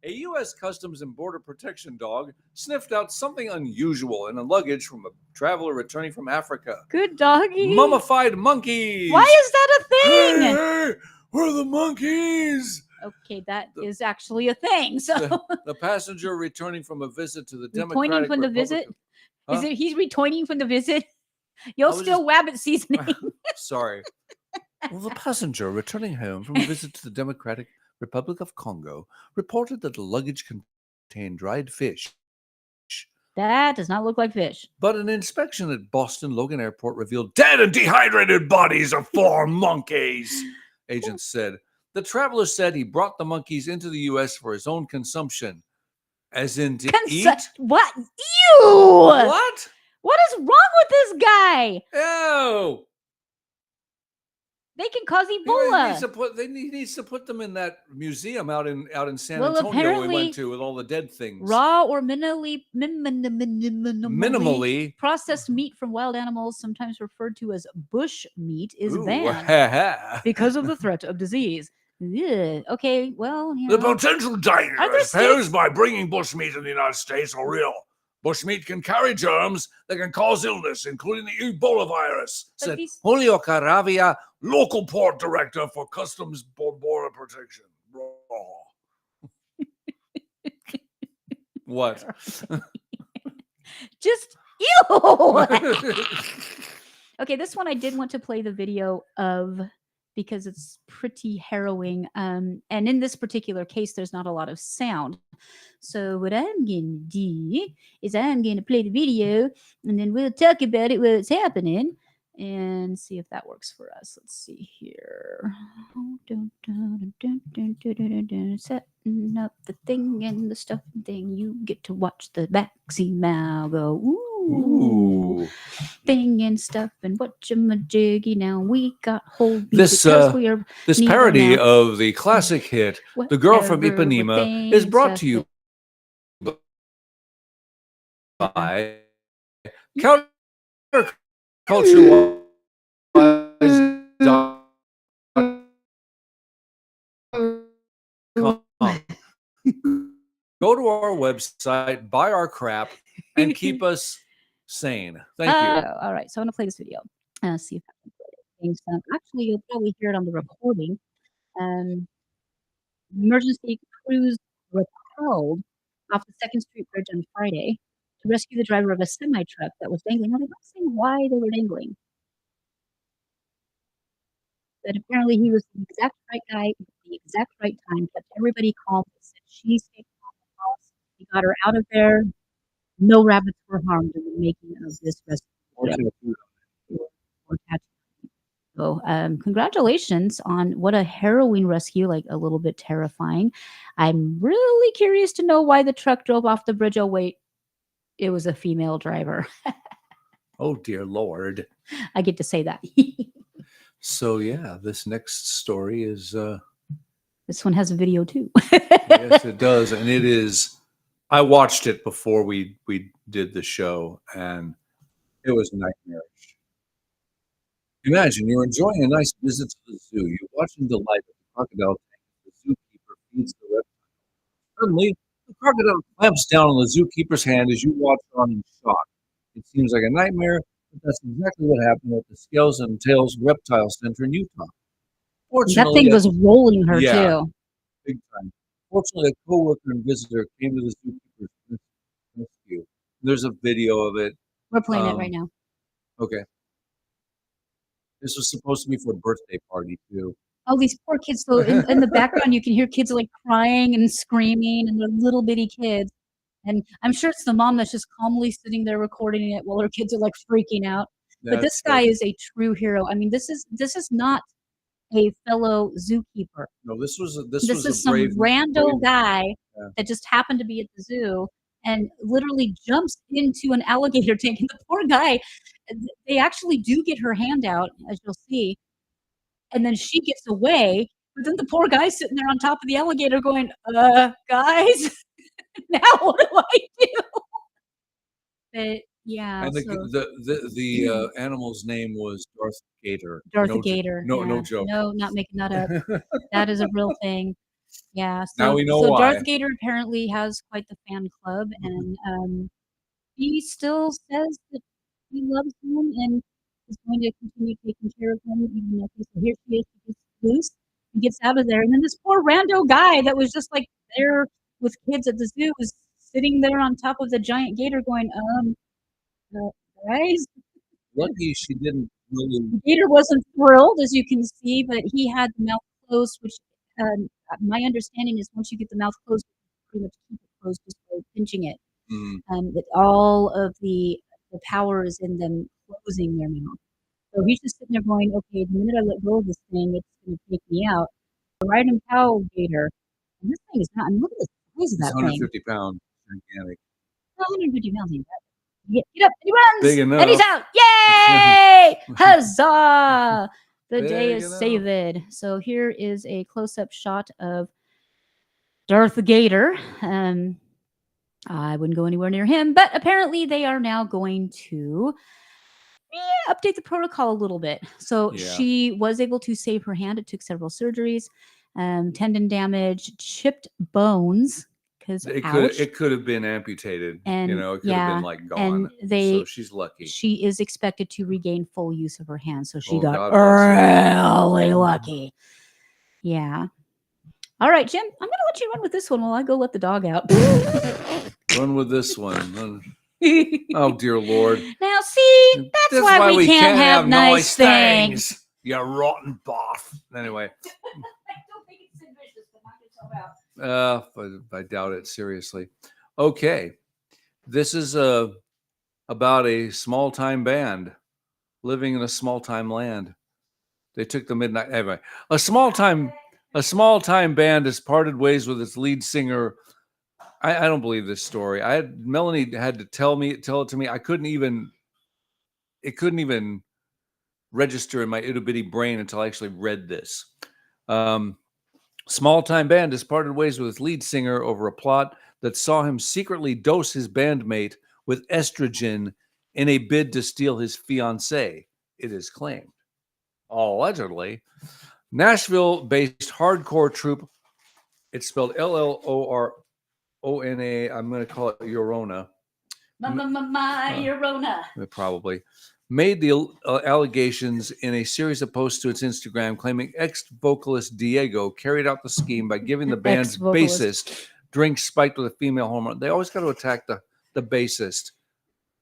[SPEAKER 2] A U.S. Customs and Border Protection dog sniffed out something unusual in a luggage from a traveler returning from Africa.
[SPEAKER 1] Good doggy.
[SPEAKER 2] Mummified monkeys.
[SPEAKER 1] Why is that a thing?
[SPEAKER 2] Hey, where are the monkeys?
[SPEAKER 1] Okay, that is actually a thing. So
[SPEAKER 2] the passenger returning from a visit to the Democratic
[SPEAKER 1] Returning from the visit? Huh? Is it he's returning from the visit? You're still rabbit seasoning.
[SPEAKER 2] Sorry. Well, the passenger returning home from a visit to the Democratic Republic of Congo reported that the luggage contained dried fish.
[SPEAKER 1] That does not look like fish.
[SPEAKER 2] But an inspection at Boston Logan Airport revealed dead and dehydrated bodies of 4 monkeys, agents said. The traveler said he brought the monkeys into the U.S. for his own consumption. As in to eat?
[SPEAKER 1] What? Ew!
[SPEAKER 2] What?
[SPEAKER 1] What is wrong with this guy?
[SPEAKER 2] Ew!
[SPEAKER 1] They can cause Ebola.
[SPEAKER 2] He needs to put them in that museum out in San Antonio we went to with all the dead things.
[SPEAKER 1] Raw or minimally processed meat from wild animals, sometimes referred to as bush meat, is banned because of the threat of disease. Okay, well,
[SPEAKER 2] the potential dangers posed by bringing bushmeat in the United States are real. Bushmeat can carry germs that can cause illness, including the Ebola virus, said Julio Caravia, local port director for Customs Border Protection. What?
[SPEAKER 1] Just ew. Okay, this one I did want to play the video of because it's pretty harrowing. And in this particular case, there's not a lot of sound. So what I'm gonna do is I'm gonna play the video and then we'll talk about it while it's happening and see if that works for us. Let's see here. Setting up the thing and the stuff thing. You get to watch the backseat now go. Ooh. Thing and stuff and whatchamajiggy. Now we got hold
[SPEAKER 2] This parody of the classic hit "The Girl from Ipanema" is brought to you by Counterculture. Go to our website, buy our crap, and keep us sane. Thank you.
[SPEAKER 1] All right, so I'm gonna play this video. See if I can play it. Actually, you'll probably hear it on the recording. Emergency crews repelled off the 2nd Street Bridge on Friday to rescue the driver of a semi-truck that was dangling. Now, they're not saying why they were dangling. But apparently he was the exact right guy at the exact right time, kept everybody calm, said she's taken off the house. He got her out of there. No rabbits were harmed in the making of this rescue. So, congratulations on what a harrowing rescue, like a little bit terrifying. I'm really curious to know why the truck drove off the bridge. Oh, wait, it was a female driver.
[SPEAKER 2] Oh, dear Lord.
[SPEAKER 1] I get to say that.
[SPEAKER 2] So, yeah, this next story is...
[SPEAKER 1] this one has a video, too.
[SPEAKER 2] Yes, it does. And it is... I watched it before we did the show, and it was nightmarish. Imagine you're enjoying a nice visit to the zoo. You're watching the light of the crocodile tank as the zookeeper feeds the reptile. Suddenly, the crocodile clamps down on the zookeeper's hand as you watch on in shock. It seems like a nightmare, but that's exactly what happened at the Scales and Tails Reptile Center in Utah.
[SPEAKER 1] That thing was rolling her, too.
[SPEAKER 2] Big time. Fortunately, a co-worker and visitor came to the zookeeper's rescue. There's a video of it.
[SPEAKER 1] We're playing it right now.
[SPEAKER 2] Okay. This was supposed to be for a birthday party, too.
[SPEAKER 1] Oh, these poor kids. So in the background, you can hear kids like crying and screaming, and they're little bitty kids. And I'm sure it's the mom that's just calmly sitting there recording it while her kids are like freaking out. But this guy is a true hero. I mean, this is not a fellow zookeeper.
[SPEAKER 2] No, this was
[SPEAKER 1] some rando guy that just happened to be at the zoo and literally jumps into an alligator tank. And the poor guy, they actually do get her hand out, as you'll see, and then she gets away. But then the poor guy's sitting there on top of the alligator going, guys, now what do I do? But yeah.
[SPEAKER 2] And the animal's name was Darth Gator.
[SPEAKER 1] Gator.
[SPEAKER 2] No joke.
[SPEAKER 1] No, not making that up. That is a real thing. Yeah. So,
[SPEAKER 2] now we know why.
[SPEAKER 1] Darth Gator apparently has quite the fan club, and he still says that he loves him and is going to continue taking care of him. Even though here she is, she gets loose and gets out of there. And then this poor rando guy that was just like there with kids at the zoo was sitting there on top of the giant gator going, guys.
[SPEAKER 2] Lucky she didn't really.
[SPEAKER 1] The gator wasn't thrilled, as you can see, but he had the mouth closed, which my understanding is once you get the mouth closed, you pretty much keep it closed just by pinching it. That all of the power is in them closing their mouth. So he's just sitting there going, okay, the minute I let go of this thing, it's going to take me out. Right in cow gator. And this thing is not, I mean, look at the size of that thing.
[SPEAKER 2] 150 pounds, gigantic.
[SPEAKER 1] 150 pounds ain't bad. Get up, and he runs,
[SPEAKER 2] Big enough.
[SPEAKER 1] and he's out. Yay! Huzzah! The day is saved. So here is a close-up shot of Darth Gator. I wouldn't go anywhere near him, but apparently they are now going to update the protocol a little bit. So she was able to save her hand. It took several surgeries, tendon damage, chipped bones.
[SPEAKER 2] It could have been amputated, and it could have been like gone. So she's lucky.
[SPEAKER 1] She is expected to regain full use of her hand, so she got really lucky. Yeah. All right, Jim, I'm going to let you run with this one while I go let the dog out.
[SPEAKER 2] Run with this one. Oh, dear Lord.
[SPEAKER 1] Now, see, that's why we can't have nice things.
[SPEAKER 2] You rotten boff. Anyway.
[SPEAKER 1] Don't think it's vicious, but knock yourself out.
[SPEAKER 2] I doubt it, seriously. Okay. This is about a small-time band living in a small-time land. They took the midnight. Anyway, a small-time band has parted ways with its lead singer. I don't believe this story. Melanie had to tell it to me. It couldn't even register in my itty bitty brain until I actually read this. Small-time band has parted ways with its lead singer over a plot that saw him secretly dose his bandmate with estrogen in a bid to steal his fiancée, it is claimed. Allegedly, Nashville-based hardcore troupe, it's spelled Llorona, I'm going to call it Llorona.
[SPEAKER 1] Llorona.
[SPEAKER 2] Probably. Made the allegations in a series of posts to its Instagram, claiming ex-vocalist Diego carried out the scheme by giving the band's bassist drinks spiked with a female hormone. They always got to attack the bassist.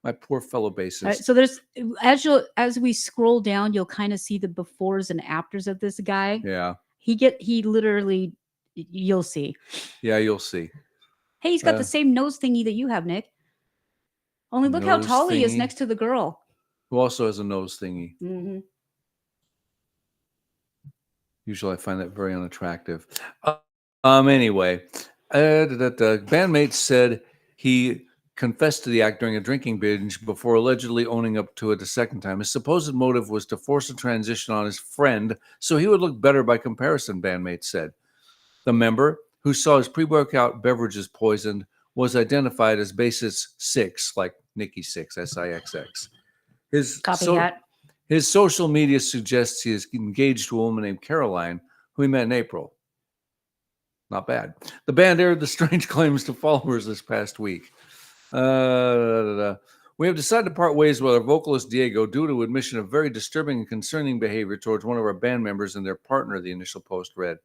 [SPEAKER 2] My poor fellow bassist.
[SPEAKER 1] Right, so there's as we scroll down, you'll kind of see the befores and afters of this guy.
[SPEAKER 2] Yeah.
[SPEAKER 1] He literally, you'll see.
[SPEAKER 2] Yeah, you'll see.
[SPEAKER 1] Hey, he's got the same nose thingy that you have, Nick. Only look how tall he is next to the girl.
[SPEAKER 2] Who also has a nose thingy.
[SPEAKER 1] Mm-hmm.
[SPEAKER 2] Usually I find that very unattractive. Anyway, the bandmate said he confessed to the act during a drinking binge before allegedly owning up to it a second time. His supposed motive was to force a transition on his friend so he would look better by comparison, bandmate said. The member, who saw his pre-workout beverages poisoned, was identified as bassist 6, like Nikki 6, S-I-X-X. His social media suggests he is engaged to a woman named Caroline, who he met in April. Not bad. The band aired the strange claims to followers this past week. We have decided to part ways with our vocalist Diego due to admission of very disturbing and concerning behavior towards one of our band members and their partner, the initial post read.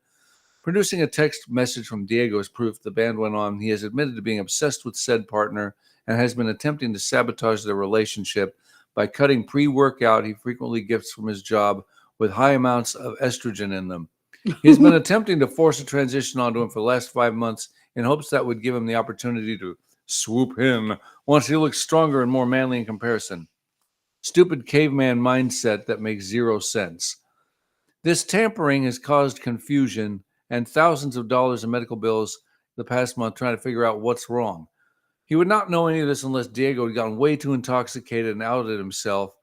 [SPEAKER 2] Producing a text message from Diego as proof, the band went on, he has admitted to being obsessed with said partner and has been attempting to sabotage their relationship by cutting pre-workout he frequently gets from his job with high amounts of estrogen in them. He's been attempting to force a transition onto him for the last 5 months in hopes that would give him the opportunity to swoop in once he looks stronger and more manly in comparison. Stupid caveman mindset that makes zero sense. This tampering has caused confusion and thousands of dollars in medical bills the past month trying to figure out what's wrong. He would not know any of this unless Diego had gotten way too intoxicated and outed himself.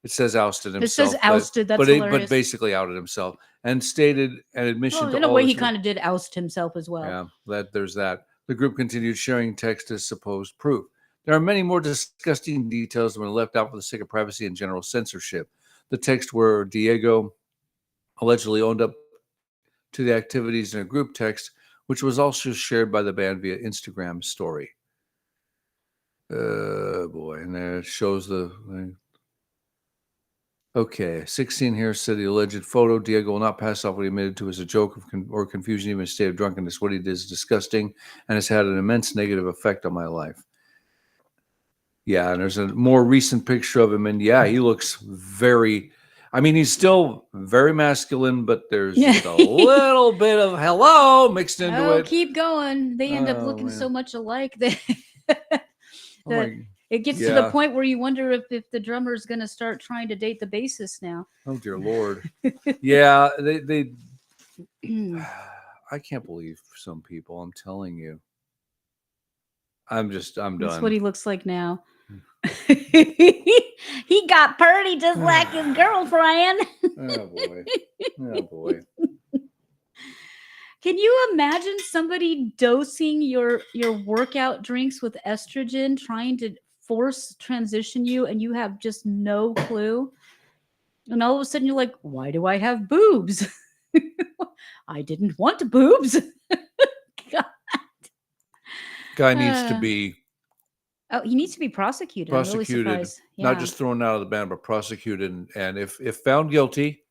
[SPEAKER 2] It says ousted himself.
[SPEAKER 1] It says ousted. That's hilarious.
[SPEAKER 2] But basically outed himself and stated an admission to
[SPEAKER 1] in a way, he kind of did oust himself as well.
[SPEAKER 2] Yeah, there's that. The group continued sharing text as supposed proof. There are many more disgusting details that were left out for the sake of privacy and general censorship. The text where Diego allegedly owned up to the activities in a group text, which was also shared by the band via Instagram story. Boy, and there it shows the... Okay, 16 here said the alleged photo. Diego will not pass off what he admitted to as a joke or confusion, even in a state of drunkenness. What he did is disgusting and has had an immense negative effect on my life. Yeah, and there's a more recent picture of him, and yeah, he looks very... I mean, he's still very masculine, but there's just a little bit of hello mixed into it.
[SPEAKER 1] Keep going. They end up looking so much alike that... It gets to the point where you wonder if the drummer is going to start trying to date the bassist now.
[SPEAKER 2] Oh, dear Lord. Yeah, they I can't believe some people, I'm telling you. I'm done.
[SPEAKER 1] That's what he looks like now. He got purty just like his girlfriend.
[SPEAKER 2] Oh, boy. Oh, boy.
[SPEAKER 1] Can you imagine somebody dosing your workout drinks with estrogen, trying to force transition you, and you have just no clue? And all of a sudden you're like, why do I have boobs? I didn't want boobs. God.
[SPEAKER 2] Guy needs to be...
[SPEAKER 1] Oh, he needs to be prosecuted. I'm really surprised. Yeah.
[SPEAKER 2] Not just thrown out of the band, but prosecuted, and if found guilty,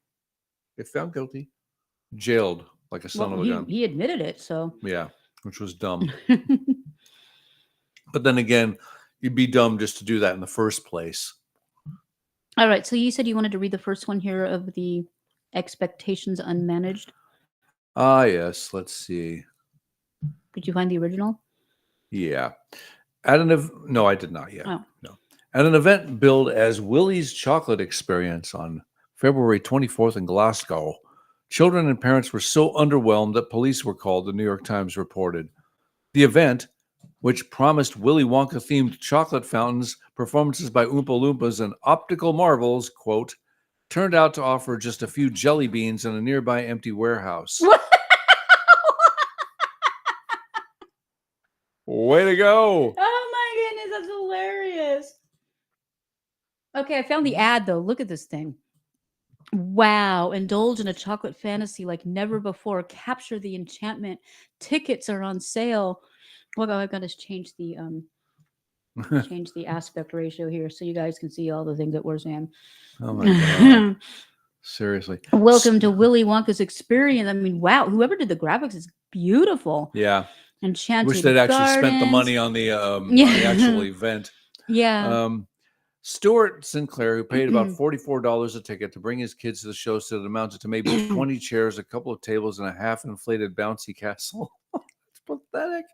[SPEAKER 2] jailed. like a son of a gun.
[SPEAKER 1] He admitted it, so.
[SPEAKER 2] Yeah, which was dumb. But then again, you'd be dumb just to do that in the first place.
[SPEAKER 1] All right, so you said you wanted to read the first one here of the Expectations Unmanaged.
[SPEAKER 2] Ah, yes. Let's see.
[SPEAKER 1] Did you find the original?
[SPEAKER 2] Yeah. No, I did not yet.
[SPEAKER 1] Oh.
[SPEAKER 2] No. At an event billed as Willie's Chocolate Experience on February 24th in Glasgow, children and parents were so underwhelmed that police were called, the New York Times reported. The event, which promised Willy Wonka-themed chocolate fountains, performances by Oompa Loompas, and optical marvels, quote, turned out to offer just a few jelly beans in a nearby empty warehouse. Way to go.
[SPEAKER 1] Oh my goodness, that's hilarious. Okay, I found the ad though. Look at this thing. Wow, indulge in a chocolate fantasy like never before. Capture the enchantment. Tickets are on sale. Well, I've got to change the aspect ratio here so you guys can see all the things that we're saying.
[SPEAKER 2] Oh my God. Seriously.
[SPEAKER 1] Welcome to Willy Wonka's experience. I mean, wow, whoever did the graphics is beautiful.
[SPEAKER 2] Yeah.
[SPEAKER 1] Enchanted
[SPEAKER 2] Wish they'd actually
[SPEAKER 1] Gardens.
[SPEAKER 2] spent the money on the actual event.
[SPEAKER 1] Yeah.
[SPEAKER 2] Stuart Sinclair, who paid about $44 a ticket to bring his kids to the show, said it amounted to maybe 20 chairs, a couple of tables, and a half-inflated bouncy castle. It's pathetic.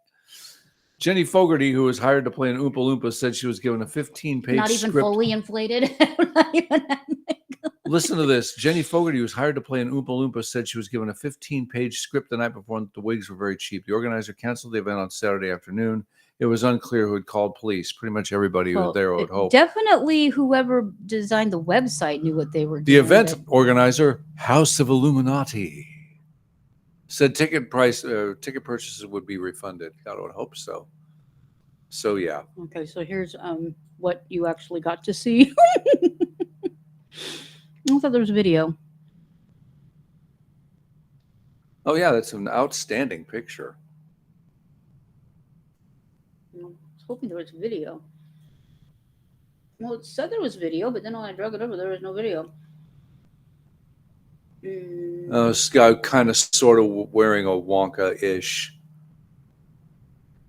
[SPEAKER 2] Jenny Fogarty, who was hired to play an Oompa Loompa, said she was given a 15-page
[SPEAKER 1] Not even
[SPEAKER 2] script.
[SPEAKER 1] fully inflated. Not even
[SPEAKER 2] Listen to this. Jenny Fogarty, who was hired to play an Oompa Loompa, said she was given a 15-page script the night before, and the wigs were very cheap. The organizer canceled the event on Saturday afternoon. It was unclear who had called police. Pretty much everybody who was there, I would hope.
[SPEAKER 1] Definitely whoever designed the website knew what they were doing.
[SPEAKER 2] The event organizer, House of Illuminati, said ticket purchases would be refunded. I would hope so. So, yeah.
[SPEAKER 1] Okay, so here's what you actually got to see. I thought there was a video.
[SPEAKER 2] Oh, yeah, that's an outstanding picture.
[SPEAKER 1] I was hoping there was video. Well, it said there was video, but then when I drug it over, there was no video.
[SPEAKER 2] This guy kind of sort of wearing a Wonka-ish.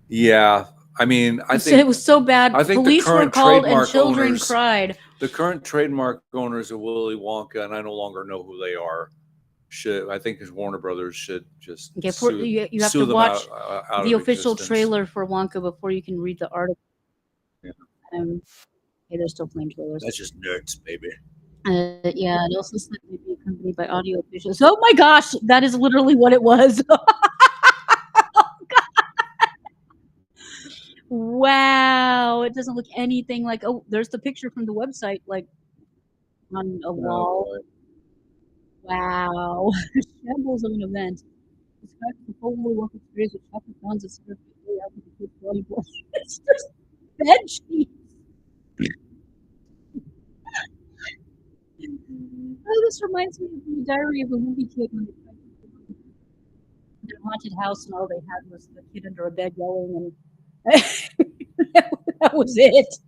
[SPEAKER 2] Yeah, I mean, I think
[SPEAKER 1] it was so bad.
[SPEAKER 2] I think
[SPEAKER 1] police were called and children cried.
[SPEAKER 2] The current trademark owners of Willy Wonka, and I no longer know who they are. I think his Warner Brothers should just
[SPEAKER 1] you have to watch the official trailer for Wonka before you can read the article.
[SPEAKER 2] Yeah.
[SPEAKER 1] They're still playing trailers.
[SPEAKER 2] That's just nerds, baby.
[SPEAKER 1] Yeah, it also said may be accompanied by audio visuals. Oh my gosh, that is literally what it was. Wow, it doesn't look anything like. Oh, there's the picture from the website, like on a wall. Wow, shambles of an event. Describe the whole work experience with chocolate fountains and sort of out of the kids' body wash. It's just bed sheets. Oh, this reminds me of the Diary of a Movie Kid when they tried to do their haunted house and all they had was the kid under a bed yelling, and that was it.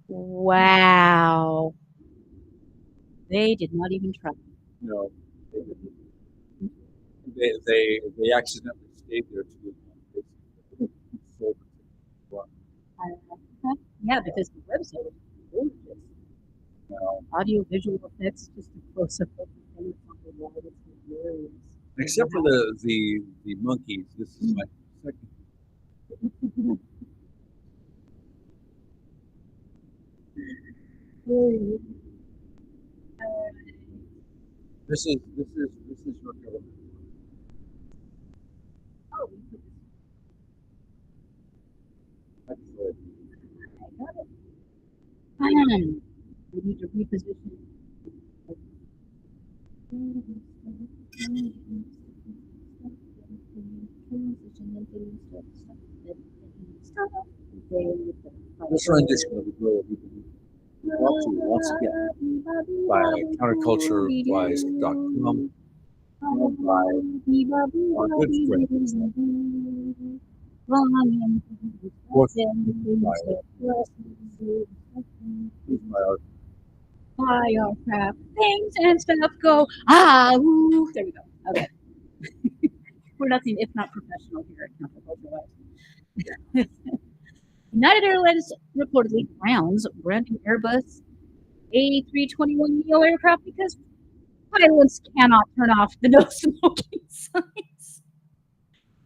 [SPEAKER 1] Wow. They did not even try.
[SPEAKER 2] No. They accidentally stayed there too long.
[SPEAKER 1] Yeah, because the website is gorgeous. Audio visual effects, just a close up of the thing on the wall. It's hilarious.
[SPEAKER 2] Except for the monkeys. This is my second. This is your government.
[SPEAKER 1] Oh, I got it. We need to reposition.
[SPEAKER 2] This rendition of the Glow brought to you once again by counterculturewise.com and by our good friends.
[SPEAKER 1] Fire, crap, things and stuff go. Ah, ooh. There we go. Okay. We're nothing if not professional here at Counterculture. United Airlines reportedly grounds brand new Airbus A321neo aircraft because pilots cannot turn off the no smoking signs.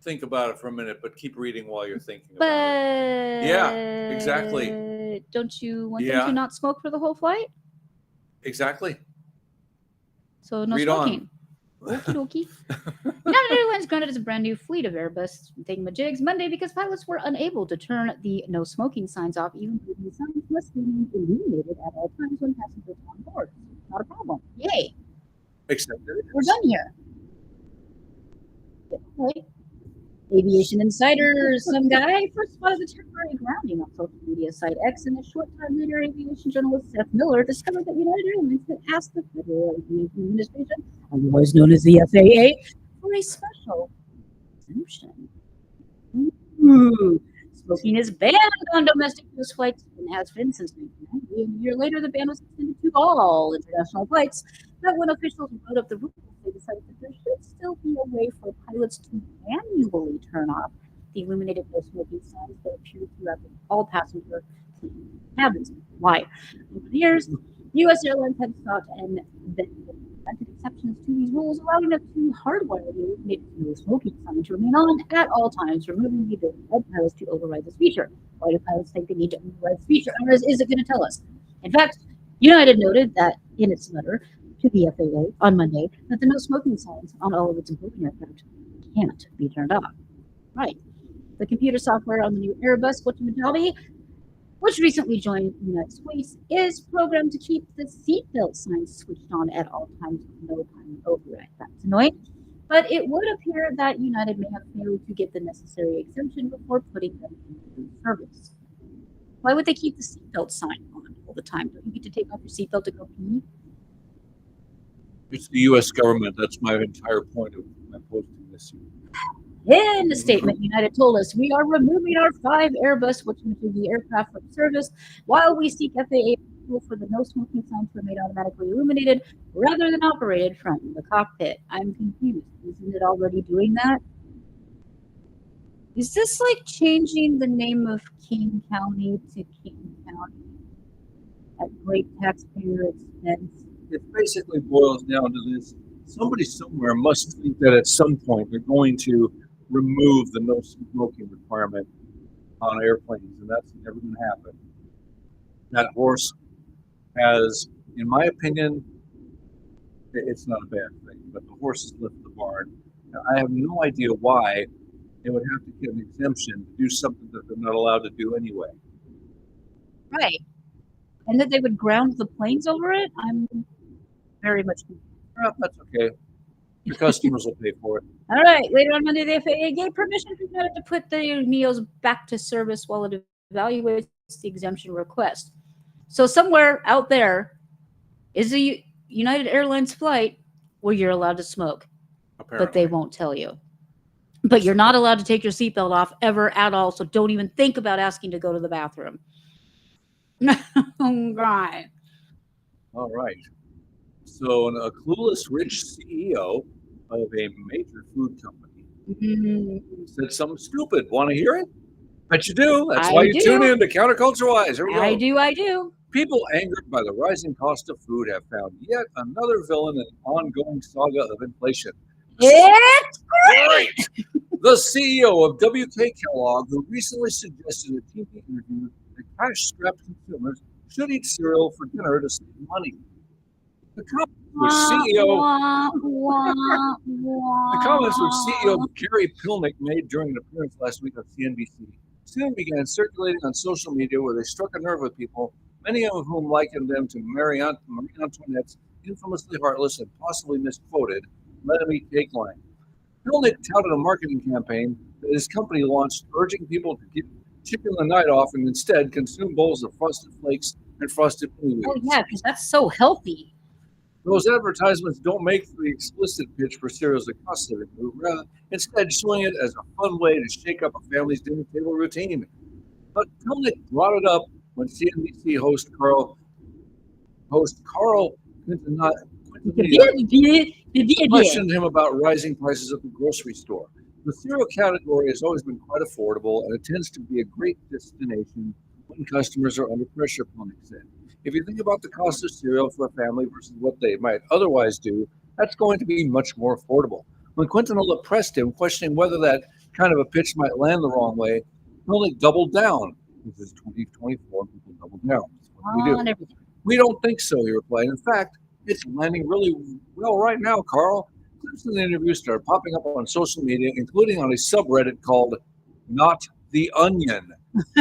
[SPEAKER 2] Think about it for a minute, but keep reading while you're thinking
[SPEAKER 1] But
[SPEAKER 2] about it. Yeah, exactly.
[SPEAKER 1] Don't you want them to not smoke for the whole flight?
[SPEAKER 2] Exactly.
[SPEAKER 1] So no
[SPEAKER 2] Read
[SPEAKER 1] smoking.
[SPEAKER 2] on.
[SPEAKER 1] Okie dokie. United Airlines grounded its brand new fleet of Airbus thingamajigs Monday because pilots were unable to turn the no smoking signs off, even though the signs must remain illuminated at all times when passengers are on board. Not a problem. Yay.
[SPEAKER 2] Except
[SPEAKER 1] we're done here. Okay. Aviation Insider, some guy first spotted the temporary grounding on social media site X, and a short time later, aviation journalist Seth Miller discovered that United Airlines had asked the Federal Aviation Administration, otherwise known as the FAA, for a special exemption. Smoking is banned on domestic use flights and has been since 1990. And a year later, the ban was extended to all international flights. But when officials wrote up the rules, they decided that there should still be a way for pilots to manually turn off the illuminated no smoking signs that appear throughout all passenger cabins. Why? Over the years, U.S. airlines have sought and invented exceptions to these rules, allowing them to hardwire the illuminated no smoking sign to remain on at all times, removing the ability of pilots to override this feature. Why do pilots think they need to override this feature? Or is it going to tell us? In fact, United noted that in its letter to the FAA on Monday that the no smoking signs on all of its importing aircraft can't be turned off. Right. The computer software on the new Airbus, which recently joined United Space, is programmed to keep the seatbelt signs switched on at all times with no time override. That's annoying. But it would appear that United may have failed to get the necessary exemption before putting them into service. Why would they keep the seatbelt sign on all the time? Don't you get to take off your seatbelt to go pee?
[SPEAKER 2] It's the U.S. government. That's my entire point of my posting this year.
[SPEAKER 1] In a statement, United told us, we are removing our 5 Airbus, which include the aircraft from service, while we seek FAA approval for the no smoking signs to remain automatically illuminated rather than operated from the cockpit. I'm confused. Isn't it already doing that? Is this like changing the name of King County to King County at great taxpayer expense?
[SPEAKER 2] It basically boils down to this. Somebody somewhere must think that at some point they're going to remove the no smoking requirement on airplanes, and that's never going to happen. That horse has, in my opinion, it's not a bad thing, but the horse has left the barn. Now, I have no idea why they would have to get an exemption to do something that they're not allowed to do anyway.
[SPEAKER 1] Right. And that they would ground the planes over it? I'm very much confused.
[SPEAKER 2] Well, that's okay. The customers will pay for it.
[SPEAKER 1] All right. Later on Monday, the FAA gave permission for United to put the NEOs back to service while it evaluates the exemption request. So somewhere out there is a United Airlines flight where you're allowed to smoke,
[SPEAKER 2] Apparently.
[SPEAKER 1] but they won't tell you. But you're not allowed to take your seatbelt off ever at all, so don't even think about asking to go to the bathroom. Oh, God.
[SPEAKER 2] All right. So a clueless rich CEO of a major food company said something stupid. Want to hear it? Bet you do. That's why you tune in to Counterculture Wise. Here we go.
[SPEAKER 1] I do.
[SPEAKER 2] People angered by the rising cost of food have found yet another villain in an ongoing saga of inflation.
[SPEAKER 1] It's great!
[SPEAKER 2] The CEO of WK Kellogg, who recently suggested in a TV interview that cash-strapped consumers should eat cereal for dinner to save money. The comments which CEO Gary Pilnick made during an appearance last week on CNBC soon began circulating on social media where they struck a nerve with people, many of whom likened them to Marie Antoinette's infamously heartless and possibly misquoted "Let 'em eat cake" line. Pilnick touted a marketing campaign that his company launched urging people to chicken the night off and instead consume bowls of Frosted Flakes and Frosted Mini Wheats.
[SPEAKER 1] Oh, yeah, because that's so healthy.
[SPEAKER 2] Those advertisements don't make for the explicit pitch for cereals that cost living, rather instead showing it as a fun way to shake up a family's dinner table routine. But Pilnick brought it up when CNBC host Carl questioned him about rising prices at the grocery store. The cereal category has always been quite affordable, and it tends to be a great destination when customers are under pressure, Plumbing said. If you think about the cost of cereal for a family versus what they might otherwise do, that's going to be much more affordable. When Quintanilla pressed him, questioning whether that kind of a pitch might land the wrong way, he only doubled down. This is 2024, people double down. That's what we do.
[SPEAKER 1] On everything.
[SPEAKER 2] We don't think so, he replied. In fact, it's landing really well right now, Carl. Clips in the interview started popping up on social media, including on a subreddit called Not the Onion,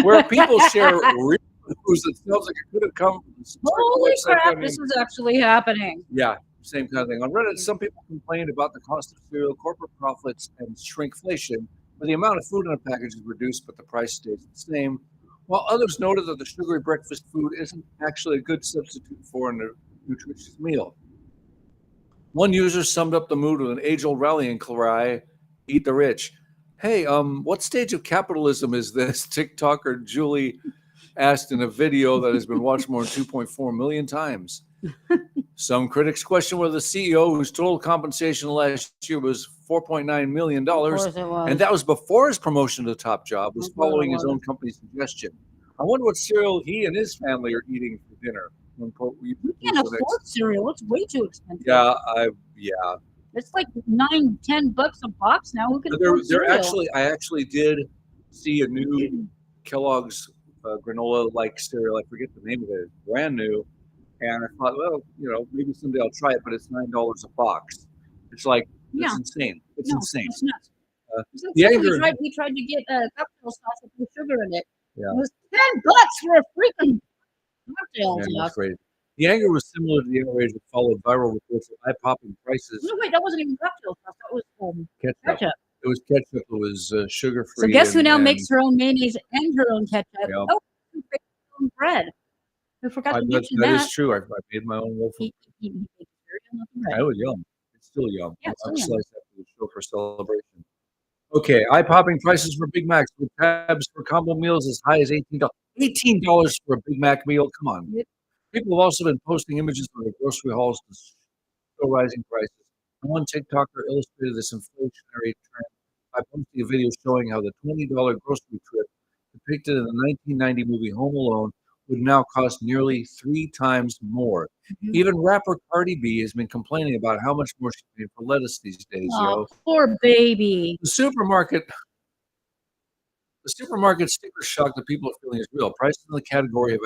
[SPEAKER 2] where people share real news that sounds like it could have come from the
[SPEAKER 1] Holy
[SPEAKER 2] website.
[SPEAKER 1] crap, this is actually happening.
[SPEAKER 2] Yeah, same kind of thing. On Reddit, some people complained about the cost of cereal, corporate profits, and shrinkflation, where the amount of food in a package is reduced, but the price stays the same. While others noted that the sugary breakfast food isn't actually a good substitute for a nutritious meal. One user summed up the mood with an age-old rallying cry, "Eat the rich." Hey, what stage of capitalism is this? TikToker Julie asked in a video that has been watched more than 2.4 million times. Some critics question whether the CEO, whose total compensation last year was $4.9 million, and that was before his promotion to the top job, was following his own company's suggestion. I wonder what cereal he and his family are eating for dinner.
[SPEAKER 1] We can't afford cereal. It's way too expensive.
[SPEAKER 2] Yeah.
[SPEAKER 1] It's like $9-10 a box now. Who can afford cereal?
[SPEAKER 2] I actually did see a new Kellogg's granola-like cereal. I forget the name of it. It's brand new. And I thought, well, maybe someday I'll try it, but it's $9 a box. It's like, it's insane. It's insane.
[SPEAKER 1] It's nuts. We tried to get a cocktail sauce with sugar in it.
[SPEAKER 2] Yeah.
[SPEAKER 1] It was $10 for a freaking cocktail sauce.
[SPEAKER 2] Great. The anger was similar to the outrage that followed viral reports of eye-popping prices.
[SPEAKER 1] No, wait, that wasn't even cocktail sauce. That was ketchup.
[SPEAKER 2] It was ketchup. It was sugar-free.
[SPEAKER 1] So guess who now makes her own mayonnaise and her own ketchup?
[SPEAKER 2] Yeah.
[SPEAKER 1] Oh, she makes her own bread. I forgot to mention
[SPEAKER 2] that. That is true. I made my own loaf of bread. It was yum. It's still yum.
[SPEAKER 1] Yeah,
[SPEAKER 2] I'll slice after the show for celebration. Okay, eye-popping prices for Big Macs with tabs for combo meals as high as $18. $18 for a Big Mac meal? Come on.
[SPEAKER 1] Yep.
[SPEAKER 2] People have also been posting images of their grocery hauls to show rising prices. One TikToker illustrated this inflationary trend by posting a video showing how the $20 grocery trip depicted in the 1990 movie Home Alone would now cost nearly 3 times more. Mm-hmm. Even rapper Cardi B has been complaining about how much more she's paying for lettuce these days.
[SPEAKER 1] Oh, poor baby.
[SPEAKER 2] The supermarket sticker shock that people are feeling is real. Prices in the category have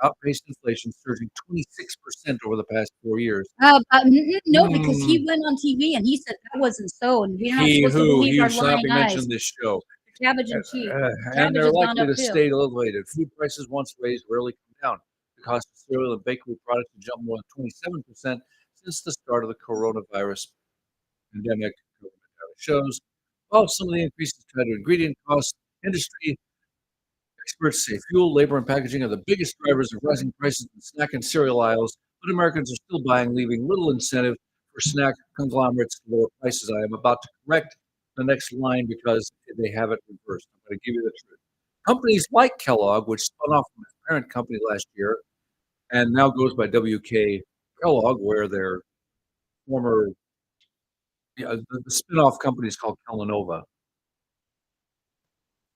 [SPEAKER 2] outpaced inflation, surging 26% over the past 4 years.
[SPEAKER 1] No, because he went on TV and he said that wasn't so. And we're not supposed to believe our lying eyes.
[SPEAKER 2] Mention this show.
[SPEAKER 1] Cabbage and cheese.
[SPEAKER 2] And they're likely to stay elevated. Food prices once raised rarely come down. The cost of cereal and bakery products have jumped more than 27% since the start of the coronavirus pandemic, shows. While some of the increases tied to ingredient costs, industry experts say fuel, labor, and packaging are the biggest drivers of rising prices in snack and cereal aisles, but Americans are still buying, leaving little incentive for snack conglomerates to lower prices. I am about to correct the next line because they have it reversed. I'm going to give you the truth. Companies like Kellogg, which spun off from its parent company last year and now goes by WK Kellogg, where their former the spin-off company is called Kellanova.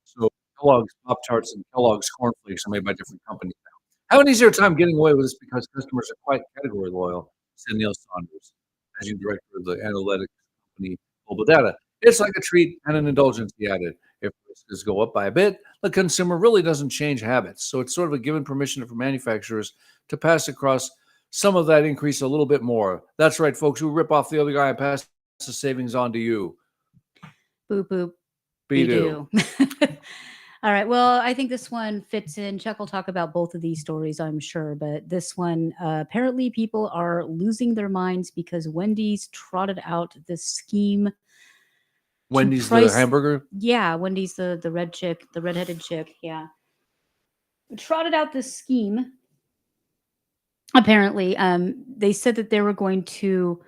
[SPEAKER 2] So Kellogg's Pop-Tarts and Kellogg's Corn Flakes are made by different companies now. Have an easier time getting away with this because customers are quite category loyal, said Neil Saunders, managing director of the analytics company Global Data. It's like a treat and an indulgence, he added. If prices go up by a bit, the consumer really doesn't change habits. So it's sort of a given permission for manufacturers to pass across some of that increase a little bit more. That's right, folks. We rip off the other guy and pass the savings on to you.
[SPEAKER 1] Boop, boop.
[SPEAKER 2] Be-do.
[SPEAKER 1] All right. Well, I think this one fits in. Chuck will talk about both of these stories, I'm sure. But this one, apparently people are losing their minds because Wendy's trotted out this scheme.
[SPEAKER 2] Wendy's the hamburger?
[SPEAKER 1] Yeah, Wendy's the red chick, the redheaded chick. Yeah. Trotted out this scheme. Apparently, they said that they were going to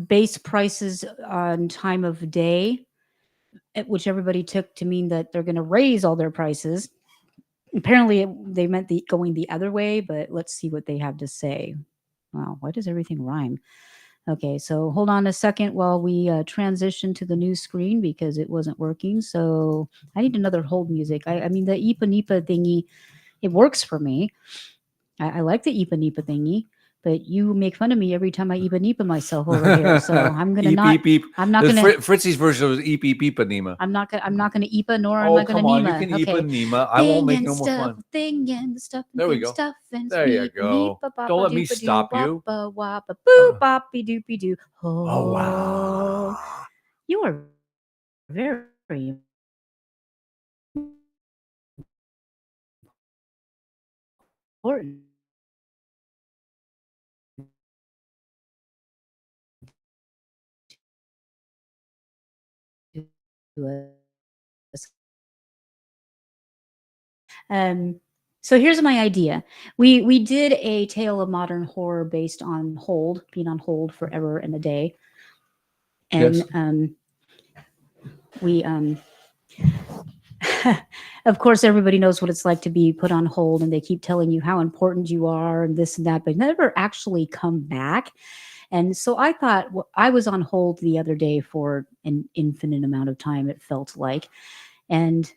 [SPEAKER 1] base prices on time of day, which everybody took to mean that they're going to raise all their prices. Apparently, they meant going the other way, but let's see what they have to say. Wow, why does everything rhyme? Okay, so hold on a second while we transition to the new screen because it wasn't working. So I need another hold music. I mean, the Ipa Nipa thingy, it works for me. I like the Ipa Nipa thingy, but you make fun of me every time I Ipa Nipa myself over here. So I'm gonna
[SPEAKER 2] Eep,
[SPEAKER 1] not.
[SPEAKER 2] eep, eep.
[SPEAKER 1] I'm not
[SPEAKER 2] The
[SPEAKER 1] gonna.
[SPEAKER 2] Fritzy's version was eep, eep, eep, anema.
[SPEAKER 1] I'm not gonna. I'm not gonna Ipa, nor am
[SPEAKER 2] Oh,
[SPEAKER 1] I gonna
[SPEAKER 2] come on. You
[SPEAKER 1] Nima.
[SPEAKER 2] can eep
[SPEAKER 1] Okay.
[SPEAKER 2] anema. I won't
[SPEAKER 1] Thing
[SPEAKER 2] make
[SPEAKER 1] and
[SPEAKER 2] no more
[SPEAKER 1] stuff,
[SPEAKER 2] fun.
[SPEAKER 1] thing and stuff, and
[SPEAKER 2] There we
[SPEAKER 1] thing
[SPEAKER 2] go.
[SPEAKER 1] stuff and
[SPEAKER 2] There you
[SPEAKER 1] sweet.
[SPEAKER 2] go.
[SPEAKER 1] Neepa
[SPEAKER 2] Don't
[SPEAKER 1] boppa
[SPEAKER 2] let me
[SPEAKER 1] doopa doo
[SPEAKER 2] stop you.
[SPEAKER 1] woppa woppa boo
[SPEAKER 2] Uh,
[SPEAKER 1] boppy doopy doo.
[SPEAKER 2] oh,
[SPEAKER 1] Oh,
[SPEAKER 2] wow.
[SPEAKER 1] you are very important to us. So here's my idea. We did a tale of modern horror based on hold, being on hold forever and a day, and
[SPEAKER 2] Yes.
[SPEAKER 1] we of course everybody knows what it's like to be put on hold, and they keep telling you how important you are and this and that, but never actually come back. And so I thought, well, I was on hold the other day for an infinite amount of time, it felt like, and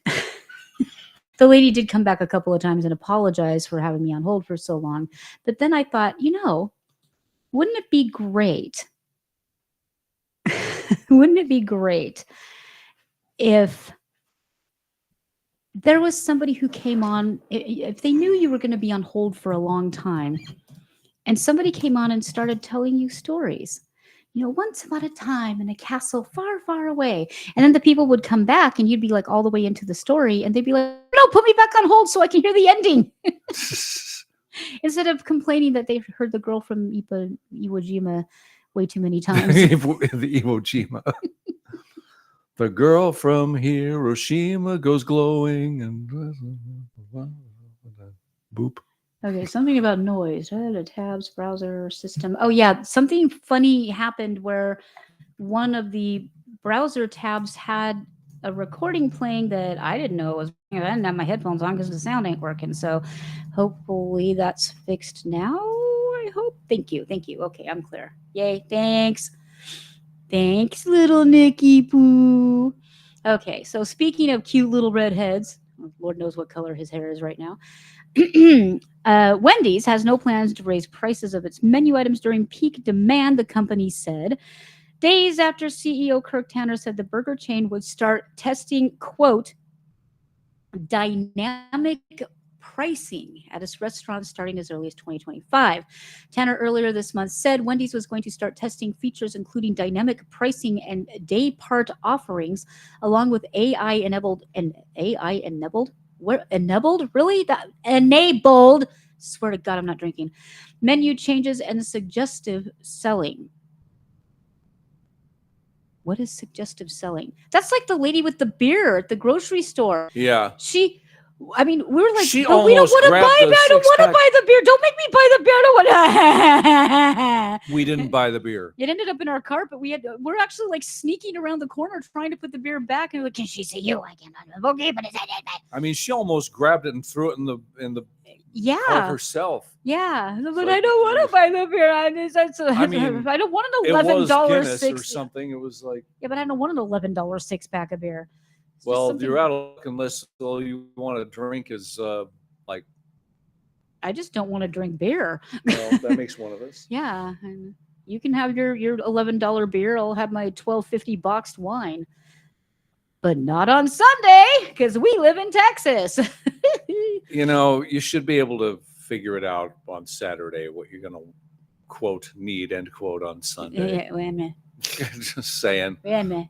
[SPEAKER 1] the lady did come back a couple of times and apologize for having me on hold for so long. But then I thought, wouldn't it be great? Wouldn't it be great if there was somebody who came on, if they knew you were going to be on hold for a long time, and somebody came on and started telling you stories? Once upon a time in a castle far, far away. And then the people would come back and you'd be like all the way into the story and they'd be like, no, put me back on hold so I can hear the ending. Instead of complaining that they heard the girl from Iwo Jima way too many times.
[SPEAKER 2] The Iwo Jima. The girl from Hiroshima goes glowing and boop.
[SPEAKER 1] Okay, something about noise. The tabs, browser, system. Oh yeah, something funny happened where one of the browser tabs had a recording playing that I didn't know was. I didn't have my headphones on because the sound ain't working. So hopefully that's fixed now. I hope. Thank you. Thank you. Okay, I'm clear. Yay. Thanks. Thanks, little Nicky Poo. Okay, so speaking of cute little redheads, Lord knows what color his hair is right now. Wendy's has no plans to raise prices of its menu items during peak demand, the company said. Days after CEO Kirk Tanner said the burger chain would start testing, quote, dynamic pricing at its restaurants starting as early as 2025. Tanner earlier this month said Wendy's was going to start testing features including dynamic pricing and day part offerings, along with AI-enabled. What enabled? Really? That enabled. Swear to God, I'm not drinking. Menu changes and suggestive selling. What is suggestive selling? That's like the lady with the beer at the grocery store.
[SPEAKER 2] Yeah.
[SPEAKER 1] I mean, we were like,
[SPEAKER 2] She
[SPEAKER 1] but we don't
[SPEAKER 2] almost
[SPEAKER 1] want to
[SPEAKER 2] grabbed
[SPEAKER 1] buy.
[SPEAKER 2] the
[SPEAKER 1] I don't want to
[SPEAKER 2] six-pack.
[SPEAKER 1] buy the beer. Don't make me buy the beer. I don't want.
[SPEAKER 2] We didn't buy the beer.
[SPEAKER 1] It ended up in our cart, but we're actually like sneaking around the corner trying to put the beer back, and we're like, can she see you? I can't. Okay, but it's.
[SPEAKER 2] I mean, she almost grabbed it and threw it in the cart
[SPEAKER 1] Yeah,
[SPEAKER 2] herself.
[SPEAKER 1] yeah. But
[SPEAKER 2] like-
[SPEAKER 1] I don't want to buy the beer. I
[SPEAKER 2] mean,
[SPEAKER 1] I don't want an
[SPEAKER 2] It was
[SPEAKER 1] $11
[SPEAKER 2] Guinness or
[SPEAKER 1] six.
[SPEAKER 2] something. It was like,
[SPEAKER 1] Yeah, but I don't want an $11 six pack of beer. It's just
[SPEAKER 2] well,
[SPEAKER 1] something-
[SPEAKER 2] you're out of luck unless all you want to drink is like,
[SPEAKER 1] I just don't want to drink beer.
[SPEAKER 2] well, that makes one of us.
[SPEAKER 1] Yeah, and you can have your $11 beer. I'll have my $12.50 boxed wine, but not on Sunday because we live in Texas.
[SPEAKER 2] You should be able to figure it out on Saturday what you're going to quote need end quote on Sunday.
[SPEAKER 1] Wait a minute.
[SPEAKER 2] Just saying.
[SPEAKER 1] Wait a minute.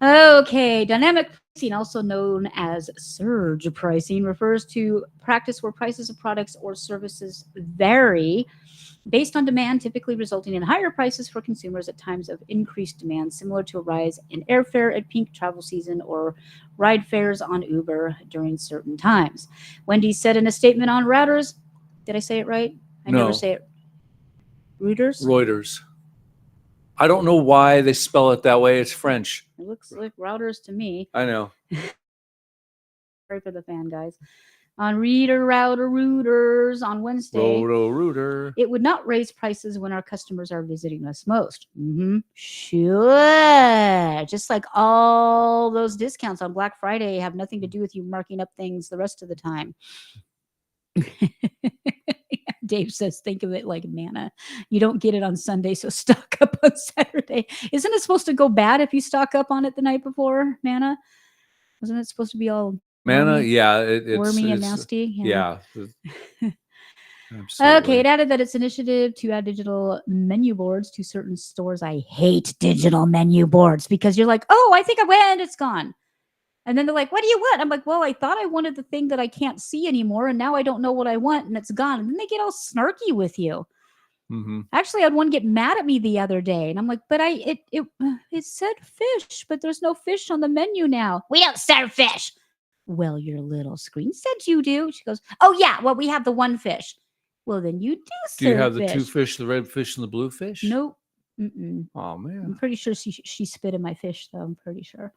[SPEAKER 1] Okay, dynamic pricing, also known as surge pricing, refers to practice where prices of products or services vary based on demand, typically resulting in higher prices for consumers at times of increased demand, similar to a rise in airfare at peak travel season or ride fares on Uber during certain times. Wendy's said in a statement on Reuters, did I say it right? I
[SPEAKER 2] No.
[SPEAKER 1] never say it.
[SPEAKER 2] Reuters. I don't know why they spell it that way. It's French.
[SPEAKER 1] It looks like Reuters to me.
[SPEAKER 2] I know.
[SPEAKER 1] Sorry for the fan, guys. On Reader Router Rooters on Wednesday.
[SPEAKER 2] Roto-Rooter.
[SPEAKER 1] It would not raise prices when our customers are visiting us most. Sure. Just like all those discounts on Black Friday have nothing to do with you marking up things the rest of the time. Dave says, think of it like manna. You don't get it on Sunday, so stock up on Saturday. Isn't it supposed to go bad if you stock up on it the night before, manna? Wasn't it supposed to be all
[SPEAKER 2] Manna?
[SPEAKER 1] wormy?
[SPEAKER 2] Yeah. It's
[SPEAKER 1] wormy and nasty?
[SPEAKER 2] Yeah.
[SPEAKER 1] Okay,
[SPEAKER 2] Absolutely.
[SPEAKER 1] it added that its initiative to add digital menu boards to certain stores. I hate digital menu boards because you're like, oh, I think I went, it's gone. And then they're like, what do you want? I'm like, well, I thought I wanted the thing that I can't see anymore, and now I don't know what I want, and it's gone. And then they get all snarky with you. Actually, I had one get mad at me the other day, and I'm like, but it said fish, but there's no fish on the menu now. We don't serve fish. Well, your little screen said you do. She goes, oh yeah, well, we have the one fish. Well, then you do serve
[SPEAKER 2] Do you have
[SPEAKER 1] fish.
[SPEAKER 2] the 2 fish, the red fish and the blue fish?
[SPEAKER 1] Nope.
[SPEAKER 2] Oh man.
[SPEAKER 1] I'm pretty sure she spit in my fish, though. I'm pretty sure.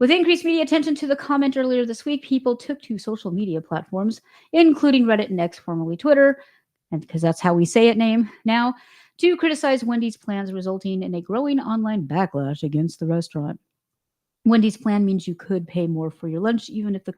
[SPEAKER 1] With increased media attention to the comment earlier this week, people took to social media platforms, including Reddit and X, formerly Twitter, and because that's how we say it now, to criticize Wendy's plans, resulting in a growing online backlash against the restaurant. Wendy's plan means you could pay more for your lunch, even if the